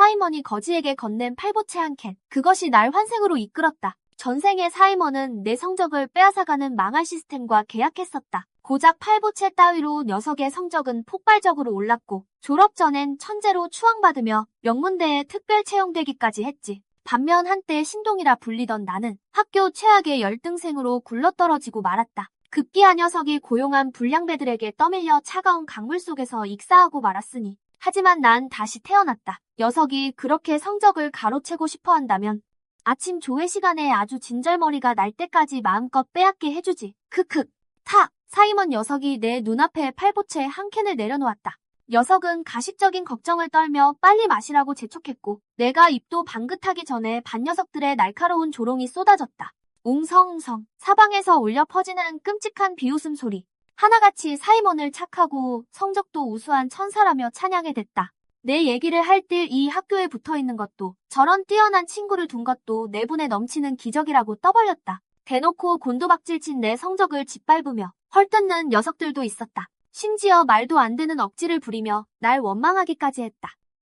사이먼이 거지에게 건넨 팔보채 한 캔. 그것이 날 환생으로 이끌었다. 전생에 사이먼은 내 성적을 빼앗아가는 망할 시스템과 계약했었다. 고작 팔보채 따위로 녀석의 성적은 폭발적으로 올랐고 졸업 전엔 천재로 추앙받으며 명문대에 특별 채용되기까지 했지. 반면 한때 신동이라 불리던 나는 학교 최악의 열등생으로 굴러떨어지고 말았다. 급기야 녀석이 고용한 불량배들에게 떠밀려 차가운 강물 속에서 익사하고 말았으니. 하지만 난 다시 태어났다. 녀석이 그렇게 성적을 가로채고 싶어 한다면 아침 조회 시간에 아주 진절머리가 날 때까지 마음껏 빼앗게 해주지. 크크. 사이먼 녀석이 내 눈앞에 팔보채 한 캔을 내려놓았다. 녀석은 가식적인 걱정을 떨며 빨리 마시라고 재촉했고 내가 입도 방긋하기 전에 반녀석들의 날카로운 조롱이 쏟아졌다. 웅성웅성 사방에서 울려 퍼지는 끔찍한 비웃음 소리. 하나같이 사이먼을 착하고 성적도 우수한 천사라며 찬양해 댔다. 내 얘기를 할 때 이 학교에 붙어있는 것도 저런 뛰어난 친구를 둔 것도 내분에 넘치는 기적이라고 떠벌렸다. 대놓고 곤두박질친 내 성적을 짓밟으며 헐뜯는 녀석들도 있었다. 심지어 말도 안 되는 억지를 부리며 날 원망하기까지 했다.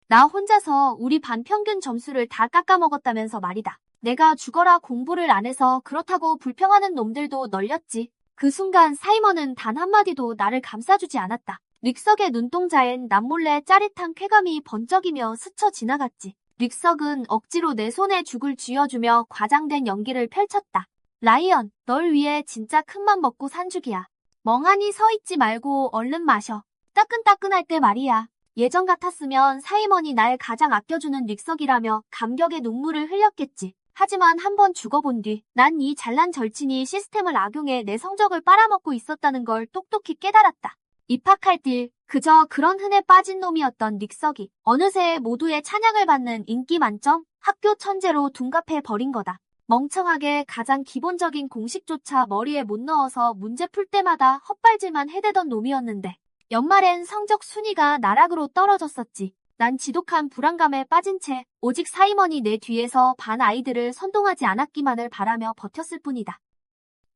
나 혼자서 우리 반 평균 점수를 다 깎아먹었다면서 말이다. 내가 죽어라 공부를 안 해서 그렇다고 불평하는 놈들도 널렸지. 그 순간 사이먼은 단 한마디도 나를 감싸주지 않았다. 릭석의 눈동자엔 남몰래 짜릿한 쾌감이 번쩍이며 스쳐 지나갔지. 릭석은 억지로 내 손에 죽을 쥐어주며 과장된 연기를 펼쳤다. 라이언, 널 위해 진짜 큰맘 먹고 산 죽이야. 멍하니 서 있지 말고 얼른 마셔. 따끈따끈할 때 말이야. 예전 같았으면 사이먼이 날 가장 아껴주는 릭석이라며 감격의 눈물을 흘렸겠지. 하지만 한번 죽어본 뒤 난 이 잘난 절친이 시스템을 악용해 내 성적을 빨아먹고 있었다는 걸 똑똑히 깨달았다. 입학할 때 그저 그런 흔해 빠진 놈이었던 릭석이 어느새 모두의 찬양을 받는 인기 만점 학교 천재로 둔갑해 버린 거다. 멍청하게 가장 기본적인 공식조차 머리에 못 넣어서 문제 풀 때마다 헛발질만 해대던 놈이었는데 연말엔 성적 순위가 나락으로 떨어졌었지. 난 지독한 불안감에 빠진 채 오직 사이먼이 내 뒤에서 반 아이들을 선동하지 않았기만을 바라며 버텼을 뿐이다.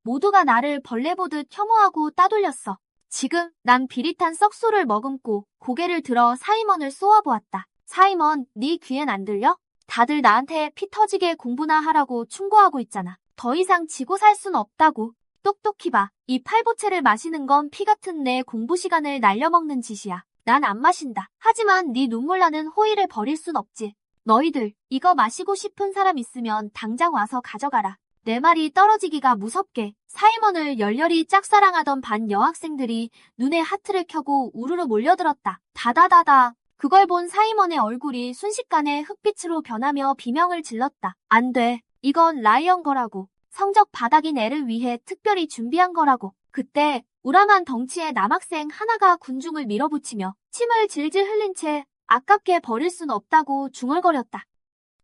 모두가 나를 벌레 보듯 혐오하고 따돌렸어. 지금 난 비릿한 썩소를 머금고 고개를 들어 사이먼을 쏘아보았다. 사이먼, 네 귀엔 안 들려? 다들 나한테 피 터지게 공부나 하라고 충고하고 있잖아. 더 이상 지고 살 순 없다고. 똑똑히 봐. 이 팔보채를 마시는 건 피 같은 내 공부 시간을 날려먹는 짓이야. 난 안 마신다. 하지만 네 눈물 나는 호의를 버릴 순 없지. 너희들 이거 마시고 싶은 사람 있으면 당장 와서 가져가라. 내 말이 떨어지기가 무섭게 사이먼을 열렬히 짝사랑하던 반 여학생들이 눈에 하트를 켜고 우르르 몰려들었다. 다다다다. 그걸 본 사이먼의 얼굴이 순식간에 흑빛으로 변하며 비명을 질렀다. 안 돼. 이건 라이언 거라고. 성적 바닥인 애를 위해 특별히 준비한 거라고. 그때 우람한 덩치의 남학생 하나가 군중을 밀어붙이며 침을 질질 흘린 채 아깝게 버릴 순 없다고 중얼거렸다.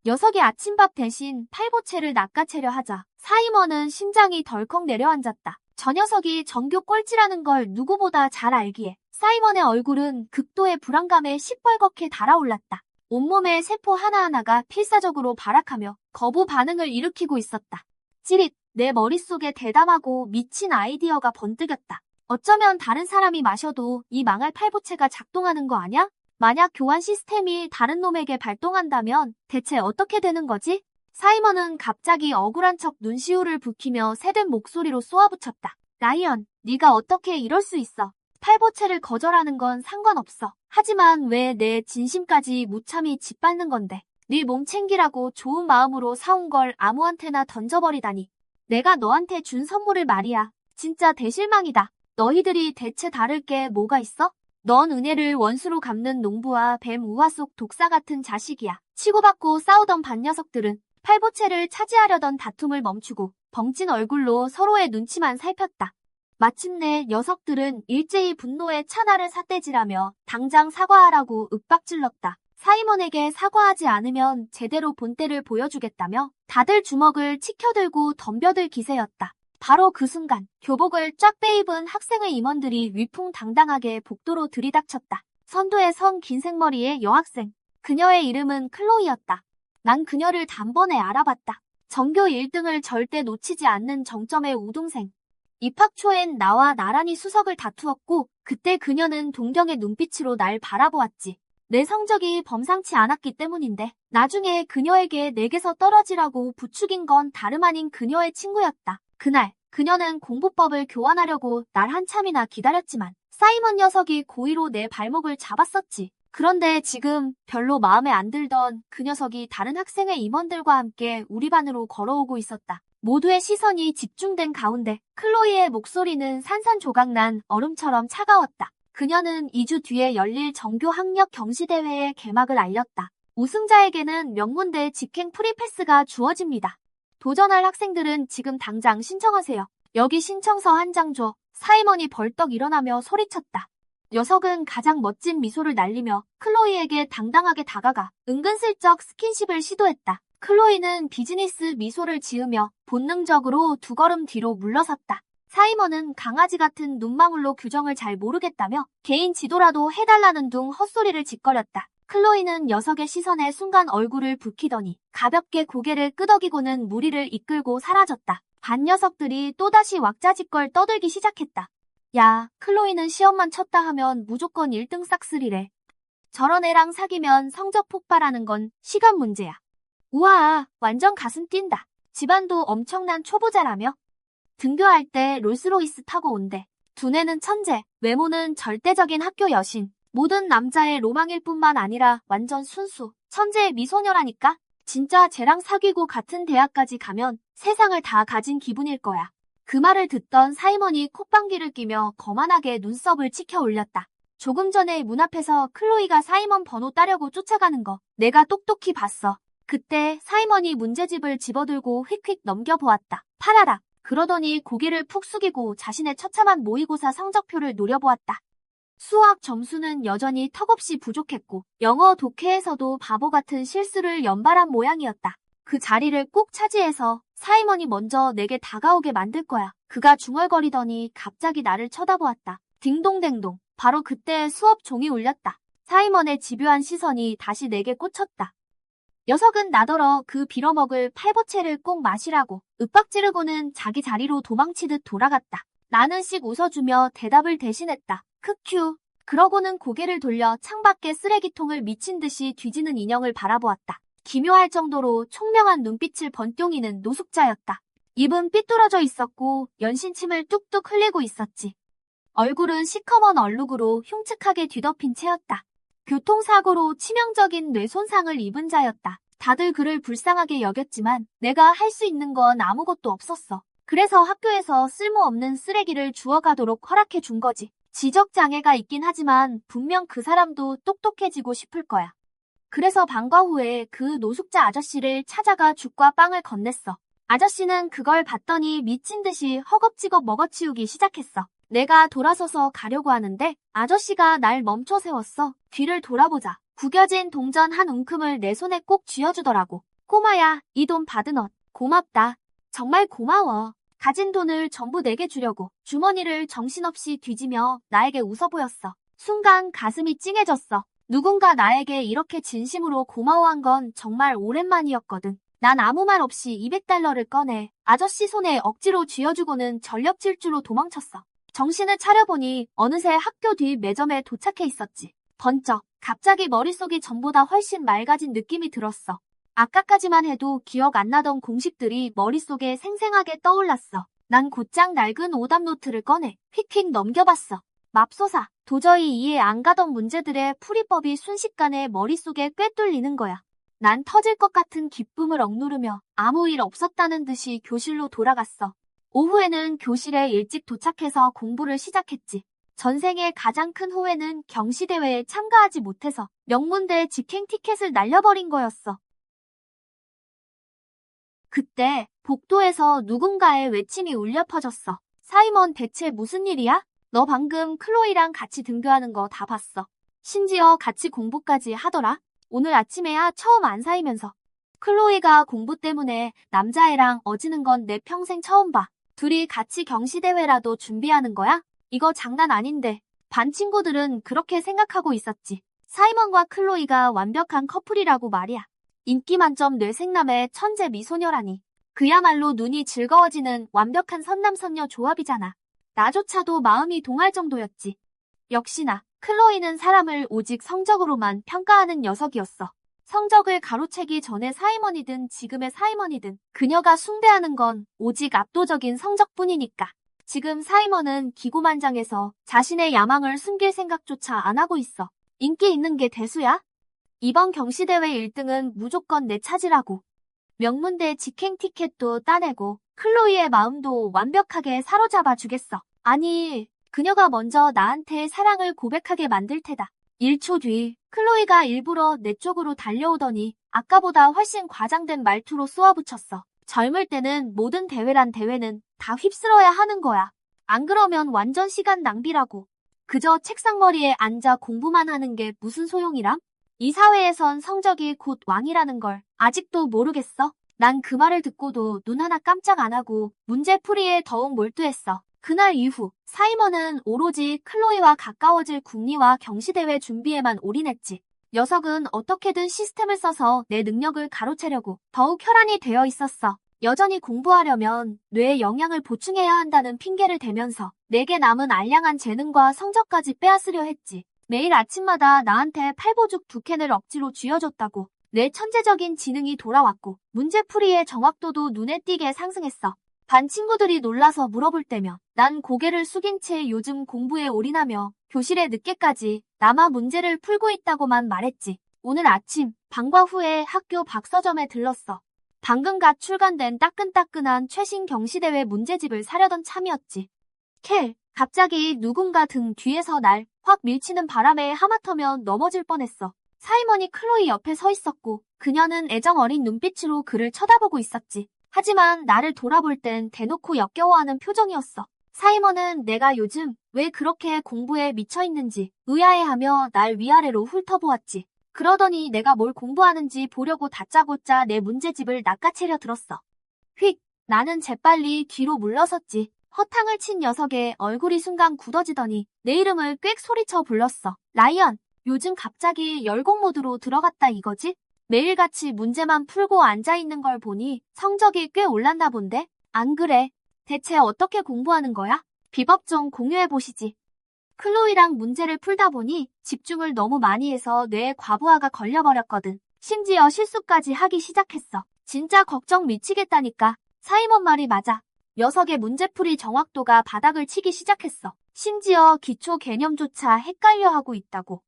녀석이 아침밥 대신 팔보채를 낚아채려 하자 사이먼은 심장이 덜컥 내려앉았다. 저 녀석이 전교 꼴찌라는 걸 누구보다 잘 알기에 사이먼의 얼굴은 극도의 불안감에 시뻘겋게 달아올랐다. 온몸의 세포 하나하나가 필사적으로 발악하며 거부 반응을 일으키고 있었다. 찌릿, 내 머릿속에 대담하고 미친 아이디어가 번뜩였다. 어쩌면 다른 사람이 마셔도 이 망할 팔보채가 작동하는 거 아냐? 만약 교환 시스템이 다른 놈에게 발동한다면 대체 어떻게 되는 거지? 사이먼은 갑자기 억울한 척 눈시울을 붉히며 새된 목소리로 쏘아붙였다. 라이언, 네가 어떻게 이럴 수 있어? 팔보채를 거절하는 건 상관없어. 하지만 왜 내 진심까지 무참히 짓밟는 건데? 네 몸 챙기라고 좋은 마음으로 사온 걸 아무한테나 던져버리다니. 내가 너한테 준 선물을 말이야. 진짜 대실망이다. 너희들이 대체 다를 게 뭐가 있어? 넌 은혜를 원수로 갚는 농부와 뱀 우화 속 독사 같은 자식이야. 치고받고 싸우던 반 녀석들은 팔보채를 차지하려던 다툼을 멈추고 벙찐 얼굴로 서로의 눈치만 살폈다. 마침내 녀석들은 일제히 분노에 차나를 삿대질하며 당장 사과하라고 윽박질렀다. 사이먼에게 사과하지 않으면 제대로 본때를 보여주겠다며 다들 주먹을 치켜들고 덤벼들 기세였다. 바로 그 순간 교복을 쫙 빼입은 학생의 임원들이 위풍당당하게 복도로 들이닥쳤다. 선두에 선 긴 생머리의 여학생. 그녀의 이름은 클로이였다. 난 그녀를 단번에 알아봤다. 전교 1등을 절대 놓치지 않는 정점의 우등생. 입학 초엔 나와 나란히 수석을 다투었고 그때 그녀는 동경의 눈빛으로 날 바라보았지. 내 성적이 범상치 않았기 때문인데 나중에 그녀에게 내게서 떨어지라고 부추긴 건 다름 아닌 그녀의 친구였다. 그날 그녀는 공부법을 교환하려고 날 한참이나 기다렸지만 사이먼 녀석이 고의로 내 발목을 잡았었지. 그런데 지금 별로 마음에 안 들던 그 녀석이 다른 학생회 임원들과 함께 우리 반으로 걸어오고 있었다. 모두의 시선이 집중된 가운데 클로이의 목소리는 산산조각난 얼음처럼 차가웠다. 그녀는 2주 뒤에 열릴 정교 학력 경시대회의 개막을 알렸다. 우승자에게는 명문대 직행 프리패스가 주어집니다. 도전할 학생들은 지금 당장 신청하세요. 여기 신청서 한 장 줘. 사이먼이 벌떡 일어나며 소리쳤다. 녀석은 가장 멋진 미소를 날리며 클로이에게 당당하게 다가가 은근슬쩍 스킨십을 시도했다. 클로이는 비즈니스 미소를 지으며 본능적으로 두 걸음 뒤로 물러섰다. 사이먼은 강아지 같은 눈망울로 규정을 잘 모르겠다며 개인 지도라도 해달라는 둥 헛소리를 짓거렸다. 클로이는 녀석의 시선에 순간 얼굴을 붉히더니 가볍게 고개를 끄덕이고는 무리를 이끌고 사라졌다. 반 녀석들이 또다시 왁자지껄 떠들기 시작했다. 야, 클로이는 시험만 쳤다 하면 무조건 1등 싹쓸이래. 저런 애랑 사귀면 성적 폭발하는 건 시간 문제야. 우와, 완전 가슴 뛴다. 집안도 엄청난 초보자라며? 등교할 때 롤스로이스 타고 온대. 두뇌는 천재, 외모는 절대적인 학교 여신. 모든 남자의 로망일 뿐만 아니라 완전 순수, 천재의 미소녀라니까? 진짜 쟤랑 사귀고 같은 대학까지 가면 세상을 다 가진 기분일 거야. 그 말을 듣던 사이먼이 콧방귀를 뀌며 거만하게 눈썹을 치켜 올렸다. 조금 전에 문 앞에서 클로이가 사이먼 번호 따려고 쫓아가는 거 내가 똑똑히 봤어. 그때 사이먼이 문제집을 집어들고 휙휙 넘겨보았다. 팔아라. 그러더니 고개를 푹 숙이고 자신의 처참한 모의고사 성적표를 노려보았다. 수학 점수는 여전히 턱없이 부족했고 영어 독해에서도 바보 같은 실수를 연발한 모양이었다. 그 자리를 꼭 차지해서 사이먼이 먼저 내게 다가오게 만들 거야. 그가 중얼거리더니 갑자기 나를 쳐다보았다. 딩동댕동. 바로 그때 수업 종이 울렸다. 사이먼의 집요한 시선이 다시 내게 꽂혔다. 녀석은 나더러 그 빌어먹을 팔보채를 꼭 마시라고 윽박 지르고는 자기 자리로 도망치듯 돌아갔다. 나는 씩 웃어주며 대답을 대신했다. 크큐. 그러고는 고개를 돌려 창밖에 쓰레기통을 미친 듯이 뒤지는 인형을 바라보았다. 기묘할 정도로 총명한 눈빛을 번뚱이는 노숙자였다. 입은 삐뚤어져 있었고 연신침을 뚝뚝 흘리고 있었지. 얼굴은 시커먼 얼룩으로 흉측하게 뒤덮인 채였다. 교통사고로 치명적인 뇌손상을 입은 자였다. 다들 그를 불쌍하게 여겼지만 내가 할 수 있는 건 아무것도 없었어. 그래서 학교에서 쓸모없는 쓰레기를 주워가도록 허락해 준 거지. 지적장애가 있긴 하지만 분명 그 사람도 똑똑해지고 싶을 거야. 그래서 방과 후에 그 노숙자 아저씨를 찾아가 죽과 빵을 건넸어. 아저씨는 그걸 봤더니 미친 듯이 허겁지겁 먹어치우기 시작했어. 내가 돌아서서 가려고 하는데 아저씨가 날 멈춰 세웠어. 뒤를 돌아보자. 구겨진 동전 한 움큼을 내 손에 꼭 쥐어주더라고. 꼬마야, 이 돈 받은 엇. 고맙다. 정말 고마워. 가진 돈을 전부 내게 주려고 주머니를 정신없이 뒤지며 나에게 웃어 보였어. 순간 가슴이 찡해졌어. 누군가 나에게 이렇게 진심으로 고마워한 건 정말 오랜만이었거든. 난 아무 말 없이 $200를 꺼내 아저씨 손에 억지로 쥐어주고는 전력 질주로 도망쳤어. 정신을 차려보니 어느새 학교 뒤 매점에 도착해 있었지. 번쩍 갑자기 머릿속이 전보다 훨씬 맑아진 느낌이 들었어. 아까까지만 해도 기억 안 나던 공식들이 머릿속에 생생하게 떠올랐어. 난 곧장 낡은 오답 노트를 꺼내 휙휙 넘겨봤어. 맙소사, 도저히 이해 안 가던 문제들의 풀이법이 순식간에 머릿속에 꿰뚫리는 거야. 난 터질 것 같은 기쁨을 억누르며 아무 일 없었다는 듯이 교실로 돌아갔어. 오후에는 교실에 일찍 도착해서 공부를 시작했지. 전생의 가장 큰 후회는 경시대회에 참가하지 못해서 명문대 직행 티켓을 날려버린 거였어. 그때 복도에서 누군가의 외침이 울려 퍼졌어. 사이먼, 대체 무슨 일이야? 너 방금 클로이랑 같이 등교하는 거 다 봤어. 심지어 같이 공부까지 하더라. 오늘 아침에야 처음 안 사이면서. 클로이가 공부 때문에 남자애랑 어지는 건 내 평생 처음 봐. 둘이 같이 경시대회라도 준비하는 거야? 이거 장난 아닌데. 반 친구들은 그렇게 생각하고 있었지. 사이먼과 클로이가 완벽한 커플이라고 말이야. 인기 만점 뇌생남의 천재 미소녀라니. 그야말로 눈이 즐거워지는 완벽한 선남선녀 조합이잖아. 나조차도 마음이 동할 정도였지. 역시나 클로이는 사람을 오직 성적으로만 평가하는 녀석이었어. 성적을 가로채기 전의 사이먼이든 지금의 사이먼이든 그녀가 숭배하는 건 오직 압도적인 성적뿐이니까. 지금 사이먼은 기고만장해서 자신의 야망을 숨길 생각조차 안 하고 있어. 인기 있는 게 대수야? 이번 경시대회 1등은 무조건 내 차지라고. 명문대 직행 티켓도 따내고 클로이의 마음도 완벽하게 사로잡아 주겠어. 아니, 그녀가 먼저 나한테 사랑을 고백하게 만들 테다. 1초 뒤 클로이가 일부러 내 쪽으로 달려오더니 아까보다 훨씬 과장된 말투로 쏘아붙였어. 젊을 때는 모든 대회란 대회는 다 휩쓸어야 하는 거야. 안 그러면 완전 시간 낭비라고. 그저 책상머리에 앉아 공부만 하는 게 무슨 소용이람? 이 사회에선 성적이 곧 왕이라는 걸 아직도 모르겠어? 난 그 말을 듣고도 눈 하나 깜짝 안 하고 문제풀이에 더욱 몰두했어. 그날 이후 사이먼은 오로지 클로이와 가까워질 국리와 경시대회 준비에만 올인했지. 녀석은 어떻게든 시스템을 써서 내 능력을 가로채려고 더욱 혈안이 되어 있었어. 여전히 공부하려면 뇌에 영양을 보충해야 한다는 핑계를 대면서 내게 남은 알량한 재능과 성적까지 빼앗으려 했지. 매일 아침마다 나한테 팔보죽 2캔을 억지로 쥐어줬다고. 내 천재적인 지능이 돌아왔고 문제풀이의 정확도도 눈에 띄게 상승했어. 반 친구들이 놀라서 물어볼 때면 난 고개를 숙인 채 요즘 공부에 올인하며 교실에 늦게까지 남아 문제를 풀고 있다고만 말했지. 오늘 아침 방과 후에 학교 박서점에 들렀어. 방금 갓 출간된 따끈따끈한 최신 경시대회 문제집을 사려던 참이었지. 갑자기 누군가 등 뒤에서 날 확 밀치는 바람에 하마터면 넘어질 뻔했어. 사이먼이 클로이 옆에 서 있었고 그녀는 애정 어린 눈빛으로 그를 쳐다보고 있었지. 하지만 나를 돌아볼 땐 대놓고 역겨워하는 표정이었어. 사이먼은 내가 요즘 왜 그렇게 공부에 미쳐있는지 의아해하며 날 위아래로 훑어보았지. 그러더니 내가 뭘 공부하는지 보려고 다짜고짜 내 문제집을 낚아채려 들었어. 휙! 나는 재빨리 뒤로 물러섰지. 허탕을 친 녀석의 얼굴이 순간 굳어지더니 내 이름을 꽥 소리쳐 불렀어. 라이언! 요즘 갑자기 열공 모드로 들어갔다 이거지? 매일같이 문제만 풀고 앉아있는 걸 보니 성적이 꽤 올랐나 본데? 안 그래? 대체 어떻게 공부하는 거야? 비법 좀 공유해보시지. 클로이랑 문제를 풀다 보니 집중을 너무 많이 해서 뇌에 과부하가 걸려버렸거든. 심지어 실수까지 하기 시작했어. 진짜 걱정 미치겠다니까. 사이먼 말이 맞아. 녀석의 문제풀이 정확도가 바닥을 치기 시작했어. 심지어 기초 개념조차 헷갈려하고 있다고.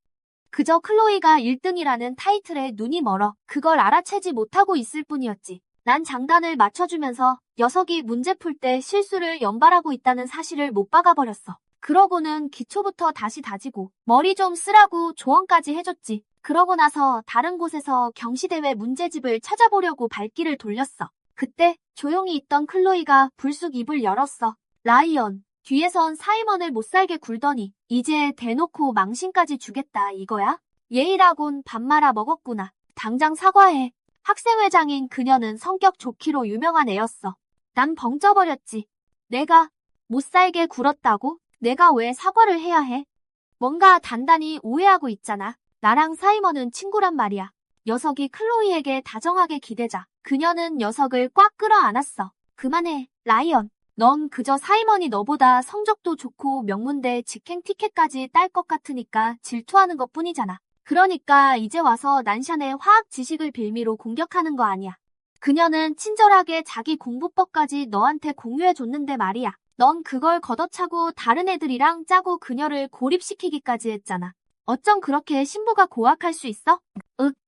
그저 클로이가 1등이라는 타이틀에 눈이 멀어 그걸 알아채지 못하고 있을 뿐이었지. 난 장단을 맞춰주면서 녀석이 문제 풀 때 실수를 연발하고 있다는 사실을 못 박아버렸어. 그러고는 기초부터 다시 다지고 머리 좀 쓰라고 조언까지 해줬지. 그러고 나서 다른 곳에서 경시대회 문제집을 찾아보려고 발길을 돌렸어. 그때 조용히 있던 클로이가 불쑥 입을 열었어. 라이언. 뒤에선 사이먼을 못살게 굴더니 이제 대놓고 망신까지 주겠다 이거야? 예의라곤 밥 말아 먹었구나. 당장 사과해. 학생회장인 그녀는 성격 좋기로 유명한 애였어. 난 벙쪄버렸지. 내가 못살게 굴었다고? 내가 왜 사과를 해야 해? 뭔가 단단히 오해하고 있잖아. 나랑 사이먼은 친구란 말이야. 녀석이 클로이에게 다정하게 기대자 그녀는 녀석을 꽉 끌어안았어. 그만해, 라이언. 넌 그저 사이먼이 너보다 성적도 좋고 명문대 직행 티켓까지 딸 것 같으니까 질투하는 것뿐이잖아. 그러니까 이제 와서 난샨의 화학 지식을 빌미로 공격하는 거 아니야. 그녀는 친절하게 자기 공부법까지 너한테 공유해줬는데 말이야. 넌 그걸 걷어차고 다른 애들이랑 짜고 그녀를 고립시키기까지 했잖아. 어쩜 그렇게 신부가 고학할 수 있어?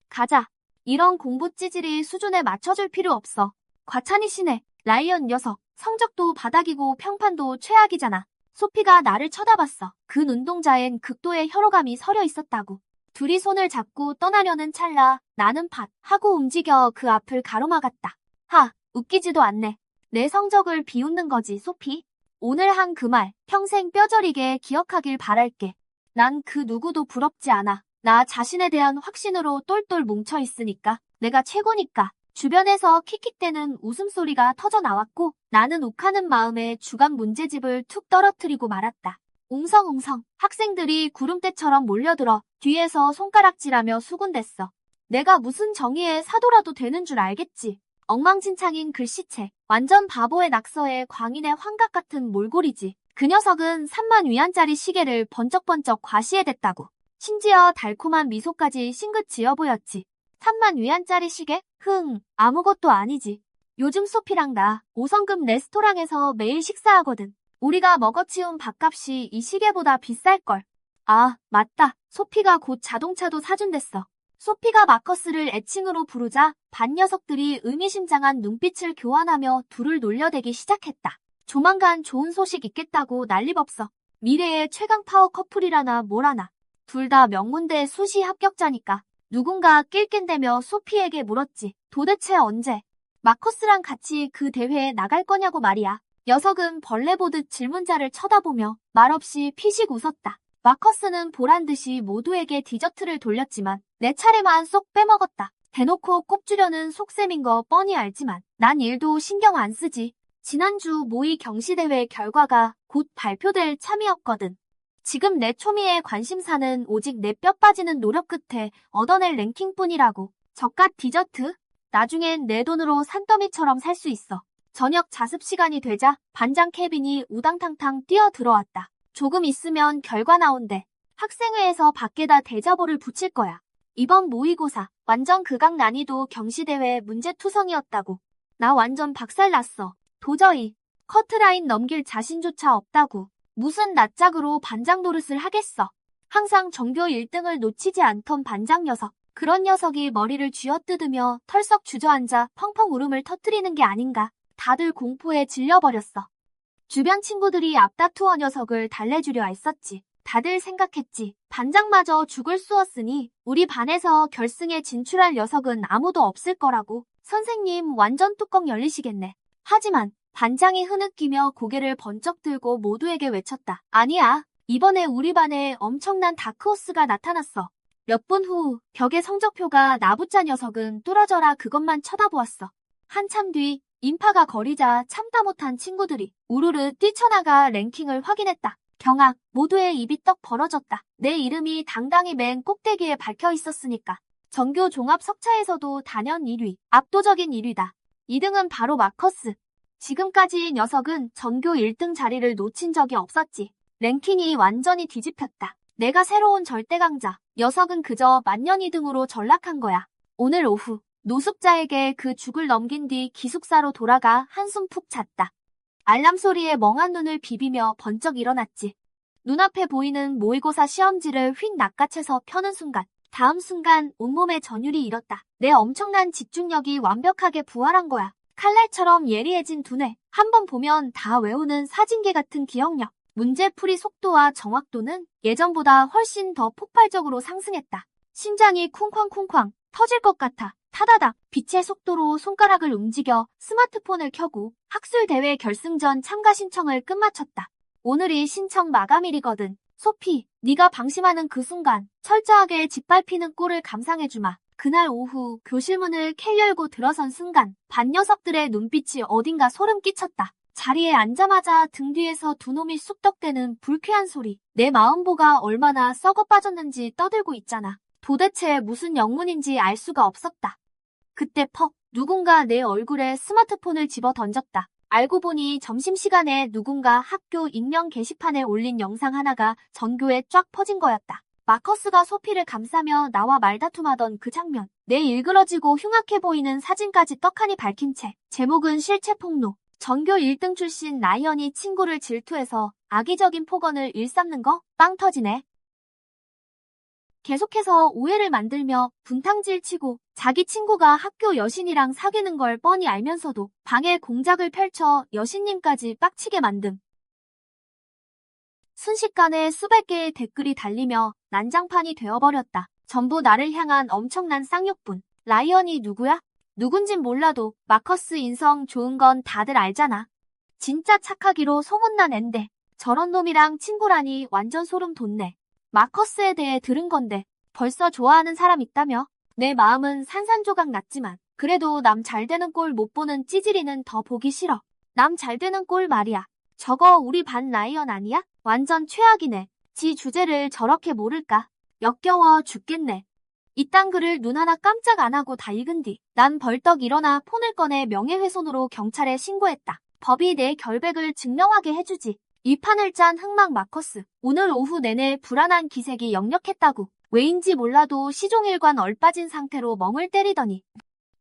가자. 이런 공부 찌질이 수준에 맞춰줄 필요 없어. 과찬이 심해. 라이언 녀석. 성적도 바닥이고 평판도 최악이잖아. 소피가 나를 쳐다봤어. 그 눈동자엔 극도의 혈호감이 서려 있었다고. 둘이 손을 잡고 떠나려는 찰나 나는 팟 하고 움직여 그 앞을 가로막았다. 웃기지도 않네. 내 성적을 비웃는 거지, 소피. 오늘 한 그 말 평생 뼈저리게 기억하길 바랄게. 난 그 누구도 부럽지 않아. 나 자신에 대한 확신으로 똘똘 뭉쳐 있으니까. 내가 최고니까. 주변에서 킥킥대는 웃음소리가 터져 나왔고 나는 욱하는 마음에 주간 문제집을 툭 떨어뜨리고 말았다. 웅성웅성 학생들이 구름대처럼 몰려들어 뒤에서 손가락질하며 수군댔어. 내가 무슨 정의의 사도라도 되는 줄 알겠지. 엉망진창인 글씨체, 완전 바보의 낙서에 광인의 환각 같은 몰골이지. 그 녀석은 3만 위안짜리 시계를 번쩍번쩍 과시해댔다고. 심지어 달콤한 미소까지 싱긋 지어 보였지. 3만 위안짜리 시계? 아무것도 아니지. 요즘 소피랑 나 5성급 레스토랑에서 매일 식사하거든. 우리가 먹어치운 밥값이 이 시계보다 비쌀걸. 아, 맞다. 소피가 곧 자동차도 사준댔어. 소피가 마커스를 애칭으로 부르자 반 녀석들이 의미심장한 눈빛을 교환하며 둘을 놀려대기 시작했다. 조만간 좋은 소식 있겠다고 난리법석. 미래의 최강 파워 커플이라나 뭐라나. 둘 다 명문대 수시 합격자니까. 누군가 낄낀대며 소피에게 물었지. 도대체 언제? 마커스랑 같이 그 대회에 나갈 거냐고 말이야. 녀석은 벌레 보듯 질문자를 쳐다보며 말없이 피식 웃었다. 마커스는 보란듯이 모두에게 디저트를 돌렸지만 내 차례만 쏙 빼먹었다. 대놓고 꼽주려는 속셈인 거 뻔히 알지만 난 일도 신경 안 쓰지. 지난주 모의 경시대회 결과가 곧 발표될 참이었거든. 지금 내 초미의 관심사는 오직 내 뼈 빠지는 노력 끝에 얻어낼 랭킹뿐이라고. 저깟 디저트? 나중엔 내 돈으로 산더미처럼 살 수 있어. 저녁 자습 시간이 되자 반장 케빈이 우당탕탕 뛰어들어왔다. 조금 있으면 결과 나온대. 학생회에서 밖에다 대자보를 붙일 거야. 이번 모의고사 완전 극악 난이도 경시대회 문제투성이었다고. 나 완전 박살났어. 도저히 커트라인 넘길 자신조차 없다고. 무슨 낯짝으로 반장 노릇을 하겠어. 항상 전교 1등을 놓치지 않던 반장 녀석. 그런 녀석이 머리를 쥐어뜯으며 털썩 주저앉아 펑펑 울음을 터뜨리는 게 아닌가. 다들 공포에 질려버렸어. 주변 친구들이 앞다투어 녀석을 달래주려 애썼지. 다들 생각했지. 반장마저 죽을 쑤었으니 우리 반에서 결승에 진출할 녀석은 아무도 없을 거라고. 선생님 완전 뚜껑 열리시겠네. 하지만 반장이 흐느끼며 고개를 번쩍 들고 모두에게 외쳤다. 아니야. 이번에 우리 반에 엄청난 다크호스가 나타났어. 몇 분 후 벽에 성적표가 나부짜 녀석은 뚫어져라 그것만 쳐다보았어. 한참 뒤 인파가 거리자 참다 못한 친구들이 우르르 뛰쳐나가 랭킹을 확인했다. 경악, 모두의 입이 떡 벌어졌다. 내 이름이 당당히 맨 꼭대기에 박혀 있었으니까. 전교 종합 석차에서도 단연 1위, 압도적인 1위다. 2등은 바로 마커스. 지금까지 녀석은 전교 1등 자리를 놓친 적이 없었지. 랭킹이 완전히 뒤집혔다. 내가 새로운 절대 강자. 녀석은 그저 만년 2등으로 전락한 거야. 오늘 오후 노숙자에게 그 죽을 넘긴 뒤 기숙사로 돌아가 한숨 푹 잤다. 알람 소리에 멍한 눈을 비비며 번쩍 일어났지. 눈앞에 보이는 모의고사 시험지를 휙 낚아채서 펴는 순간, 다음 순간 온몸에 전율이 일었다. 내 엄청난 집중력이 완벽하게 부활한 거야. 칼날처럼 예리해진 두뇌, 한 번 보면 다 외우는 사진기 같은 기억력, 문제풀이 속도와 정확도는 예전보다 훨씬 더 폭발적으로 상승했다. 심장이 쿵쾅쿵쾅 터질 것 같아. 타다닥 빛의 속도로 손가락을 움직여 스마트폰을 켜고 학술대회 결승전 참가 신청을 끝마쳤다. 오늘이 신청 마감일이거든. 소피, 네가 방심하는 그 순간 철저하게 짓밟히는 꼴을 감상해주마. 그날 오후 교실 문을 캘 열고 들어선 순간 반 녀석들의 눈빛이 어딘가 소름 끼쳤다. 자리에 앉자마자 등 뒤에서 두 놈이 쑥덕대는 불쾌한 소리. 내 마음보가 얼마나 썩어 빠졌는지 떠들고 있잖아. 도대체 무슨 영문인지 알 수가 없었다. 그때 퍽 누군가 내 얼굴에 스마트폰을 집어 던졌다. 알고 보니 점심시간에 누군가 학교 익명 게시판에 올린 영상 하나가 전교에 쫙 퍼진 거였다. 마커스가 소피를 감싸며 나와 말다툼하던 그 장면. 내 일그러지고 흉악해 보이는 사진까지 떡하니 밝힌 채 제목은 실체 폭로. 전교 1등 출신 라이언이 친구를 질투해서 악의적인 폭언을 일삼는 거? 빵 터지네. 계속해서 오해를 만들며 분탕질 치고 자기 친구가 학교 여신이랑 사귀는 걸 뻔히 알면서도 방에 공작을 펼쳐 여신님까지 빡치게 만듦. 순식간에 수백 개의 댓글이 달리며 난장판이 되어버렸다. 전부 나를 향한 엄청난 쌍욕분. 라이언이 누구야? 누군진 몰라도 마커스 인성 좋은 건 다들 알잖아. 진짜 착하기로 소문난 앤데 저런 놈이랑 친구라니 완전 소름 돋네. 마커스에 대해 들은 건데 벌써 좋아하는 사람 있다며? 내 마음은 산산조각 났지만 그래도 남 잘되는 꼴 못 보는 찌질이는 더 보기 싫어. 남 잘되는 꼴 말이야. 저거 우리 반 라이언 아니야? 완전 최악이네. 지 주제를 저렇게 모를까? 역겨워 죽겠네. 이딴 글을 눈 하나 깜짝 안 하고 다 읽은 뒤 난 벌떡 일어나 폰을 꺼내 명예훼손으로 경찰에 신고했다. 법이 내 결백을 증명하게 해주지. 이 판을 짠 흑막 마커스. 오늘 오후 내내 불안한 기색이 역력했다고. 왜인지 몰라도 시종일관 얼빠진 상태로 멍을 때리더니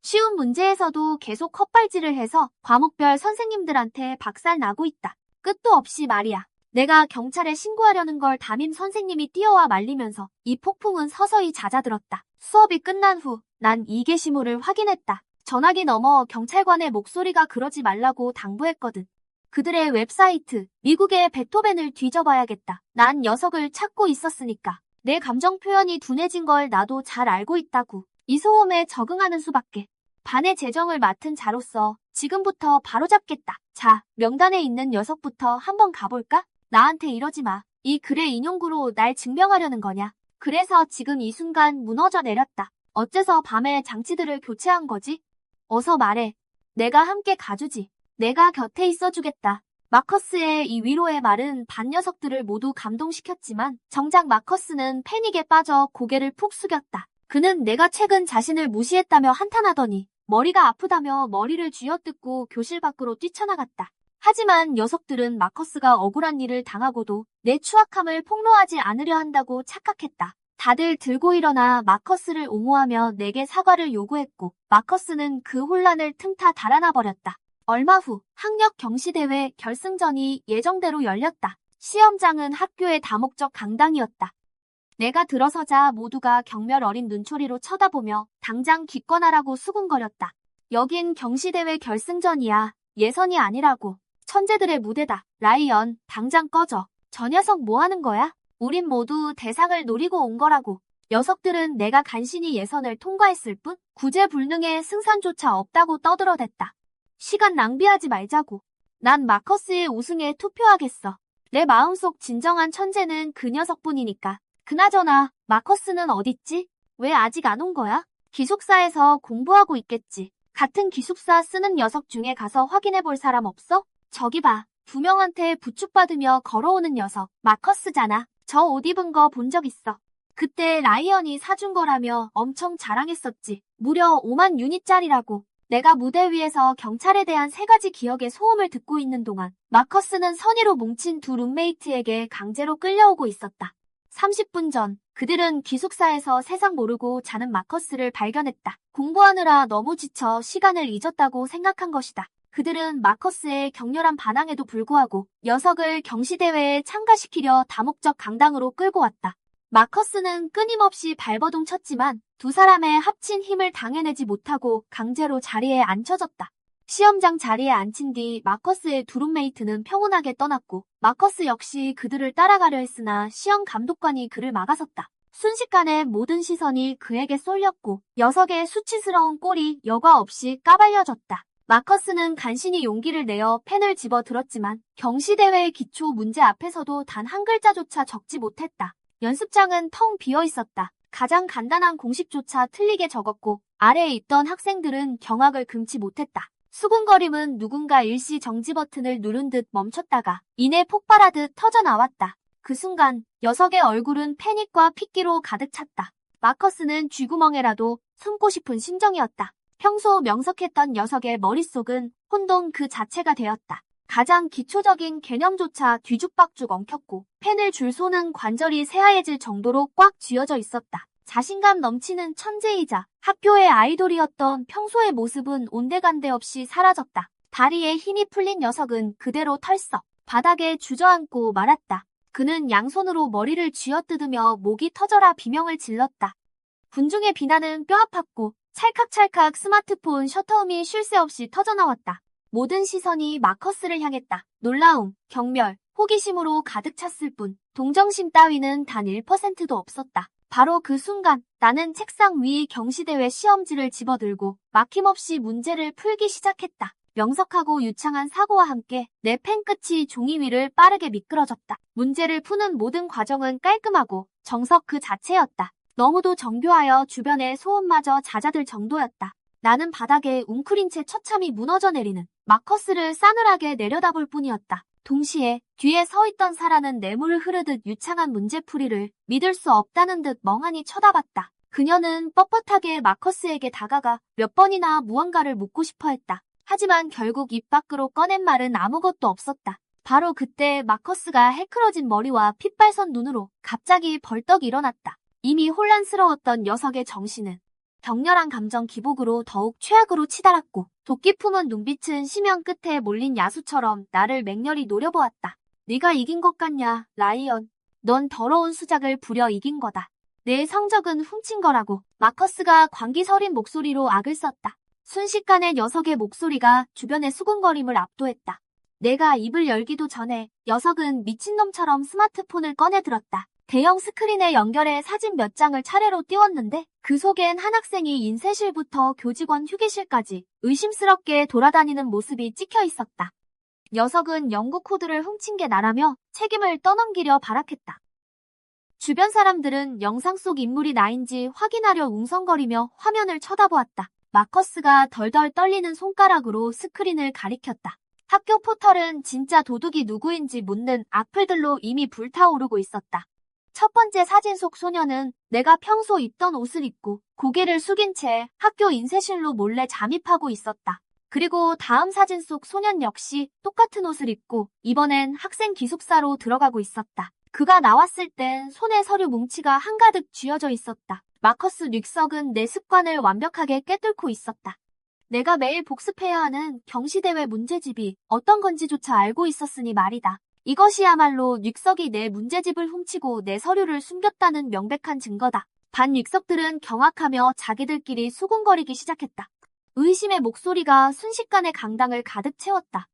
쉬운 문제에서도 계속 헛발질을 해서 과목별 선생님들한테 박살나고 있다. 끝도 없이 말이야. 내가 경찰에 신고하려는 걸 담임 선생님이 뛰어와 말리면서 이 폭풍은 서서히 잦아들었다. 수업이 끝난 후 난 이 게시물을 확인했다. 전화기 넘어 경찰관의 목소리가 그러지 말라고 당부했거든. 그들의 웹사이트, 미국의 베토벤을 뒤져봐야겠다. 난 녀석을 찾고 있었으니까. 내 감정 표현이 둔해진 걸 나도 잘 알고 있다고. 이 소음에 적응하는 수밖에. 반의 재정을 맡은 자로서 지금부터 바로잡겠다. 자, 명단에 있는 녀석부터 한번 가볼까? 나한테 이러지 마. 이 글의 인용구로 날 증명하려는 거냐? 그래서 지금 이 순간 무너져 내렸다. 어째서 밤에 장치들을 교체한 거지? 어서 말해. 내가 함께 가주지. 내가 곁에 있어주겠다. 마커스의 이 위로의 말은 반 녀석들을 모두 감동시켰지만 정작 마커스는 패닉에 빠져 고개를 푹 숙였다. 그는 내가 최근 자신을 무시했다며 한탄하더니 머리가 아프다며 머리를 쥐어뜯고 교실 밖으로 뛰쳐나갔다. 하지만 녀석들은 마커스가 억울한 일을 당하고도 내 추악함을 폭로하지 않으려 한다고 착각했다. 다들 들고 일어나 마커스를 옹호하며 내게 사과를 요구했고 마커스는 그 혼란을 틈타 달아나 버렸다. 얼마 후 학력 경시대회 결승전이 예정대로 열렸다. 시험장은 학교의 다목적 강당이었다. 내가 들어서자 모두가 경멸 어린 눈초리로 쳐다보며 당장 기권하라고 수군거렸다. 여긴 경시대회 결승전이야. 예선이 아니라고. 천재들의 무대다. 라이언, 당장 꺼져. 저 녀석 뭐 하는 거야? 우린 모두 대상을 노리고 온 거라고. 녀석들은 내가 간신히 예선을 통과했을 뿐 구제불능의 승산조차 없다고 떠들어댔다. 시간 낭비하지 말자고. 난 마커스의 우승에 투표하겠어. 내 마음속 진정한 천재는 그 녀석뿐이니까. 그나저나 마커스는 어딨지? 왜 아직 안 온 거야? 기숙사에서 공부하고 있겠지. 같은 기숙사 쓰는 녀석 중에 가서 확인해 볼 사람 없어? 저기 봐. 두 명한테 부축받으며 걸어오는 녀석. 마커스잖아. 저 옷 입은 거 본 적 있어. 그때 라이언이 사준 거라며 엄청 자랑했었지. 무려 5만 유닛짜리라고. 내가 무대 위에서 경찰에 대한 3가지 기억의 소음을 듣고 있는 동안 마커스는 선의로 뭉친 두 룸메이트에게 강제로 끌려오고 있었다. 30분 전 그들은 기숙사에서 세상 모르고 자는 마커스를 발견했다. 공부하느라 너무 지쳐 시간을 잊었다고 생각한 것이다. 그들은 마커스의 격렬한 반항에도 불구하고 녀석을 경시대회에 참가시키려 다목적 강당으로 끌고 왔다. 마커스는 끊임없이 발버둥 쳤지만 두 사람의 합친 힘을 당해내지 못하고 강제로 자리에 앉혀졌다. 시험장 자리에 앉힌 뒤 마커스의 두 룸메이트는 평온하게 떠났고 마커스 역시 그들을 따라가려 했으나 시험 감독관이 그를 막아섰다. 순식간에 모든 시선이 그에게 쏠렸고 녀석의 수치스러운 꼴이 여과 없이 까발려졌다. 마커스는 간신히 용기를 내어 펜을 집어 들었지만 경시대회의 기초 문제 앞에서도 단 한 글자조차 적지 못했다. 연습장은 텅 비어 있었다. 가장 간단한 공식조차 틀리게 적었고 아래에 있던 학생들은 경악을 금치 못했다. 수군거림은 누군가 일시 정지 버튼을 누른 듯 멈췄다가 이내 폭발하듯 터져나왔다. 그 순간 녀석의 얼굴은 패닉과 핏기로 가득 찼다. 마커스는 쥐구멍에라도 숨고 싶은 심정이었다. 평소 명석했던 녀석의 머릿속은 혼돈 그 자체가 되었다. 가장 기초적인 개념조차 뒤죽박죽 엉켰고 펜을 줄 손은 관절이 새하얘질 정도로 꽉 쥐어져 있었다. 자신감 넘치는 천재이자 학교의 아이돌이었던 평소의 모습은 온데간데 없이 사라졌다. 다리에 힘이 풀린 녀석은 그대로 털썩 바닥에 주저앉고 말았다. 그는 양손으로 머리를 쥐어뜯으며 목이 터져라 비명을 질렀다. 군중의 비난은 뼈아팠고 찰칵찰칵 스마트폰 셔터음이 쉴 새 없이 터져나왔다. 모든 시선이 마커스를 향했다. 놀라움, 경멸, 호기심으로 가득 찼을 뿐 동정심 따위는 단 1%도 없었다. 바로 그 순간 나는 책상 위 경시대회 시험지를 집어들고 막힘없이 문제를 풀기 시작했다. 명석하고 유창한 사고와 함께 내 펜 끝이 종이 위를 빠르게 미끄러졌다. 문제를 푸는 모든 과정은 깔끔하고 정석 그 자체였다. 너무도 정교하여 주변의 소음마저 잦아들 정도였다. 나는 바닥에 웅크린 채 처참히 무너져 내리는 마커스를 싸늘하게 내려다볼 뿐이었다. 동시에 뒤에 서 있던 사라는 뇌물을 흐르듯 유창한 문제풀이를 믿을 수 없다는 듯 멍하니 쳐다봤다. 그녀는 뻣뻣하게 마커스에게 다가가 몇 번이나 무언가를 묻고 싶어 했다. 하지만 결국 입 밖으로 꺼낸 말은 아무것도 없었다. 바로 그때 마커스가 해크러진 머리와 핏발선 눈으로 갑자기 벌떡 일어났다. 이미 혼란스러웠던 녀석의 정신은 격렬한 감정 기복으로 더욱 최악으로 치달았고 도끼 품은 눈빛은 심연 끝에 몰린 야수처럼 나를 맹렬히 노려보았다. 네가 이긴 것 같냐, 라이언. 넌 더러운 수작을 부려 이긴 거다. 내 성적은 훔친 거라고. 마커스가 광기 서린 목소리로 악을 썼다. 순식간에 녀석의 목소리가 주변의 수군거림을 압도했다. 내가 입을 열기도 전에 녀석은 미친놈처럼 스마트폰을 꺼내들었다. 대형 스크린에 연결해 사진 몇 장을 차례로 띄웠는데 그 속엔 한 학생이 인쇄실부터 교직원 휴게실까지 의심스럽게 돌아다니는 모습이 찍혀 있었다. 녀석은 연구 코드를 훔친 게 나라며 책임을 떠넘기려 발악했다. 주변 사람들은 영상 속 인물이 나인지 확인하려 웅성거리며 화면을 쳐다보았다. 마커스가 덜덜 떨리는 손가락으로 스크린을 가리켰다. 학교 포털은 진짜 도둑이 누구인지 묻는 악플들로 이미 불타오르고 있었다. 첫 번째 사진 속 소녀는 내가 평소 입던 옷을 입고 고개를 숙인 채 학교 인쇄실로 몰래 잠입하고 있었다. 그리고 다음 사진 속 소년 역시 똑같은 옷을 입고 이번엔 학생 기숙사로 들어가고 있었다. 그가 나왔을 땐 손에 서류 뭉치가 한가득 쥐어져 있었다. 마커스 닉석은 내 습관을 완벽하게 꿰뚫고 있었다. 내가 매일 복습해야 하는 경시대회 문제집이 어떤 건지조차 알고 있었으니 말이다. 이것이야말로 닉석이 내 문제집을 훔치고 내 서류를 숨겼다는 명백한 증거다. 반 닉석들은 경악하며 자기들끼리 수군거리기 시작했다. 의심의 목소리가 순식간에 강당을 가득 채웠다.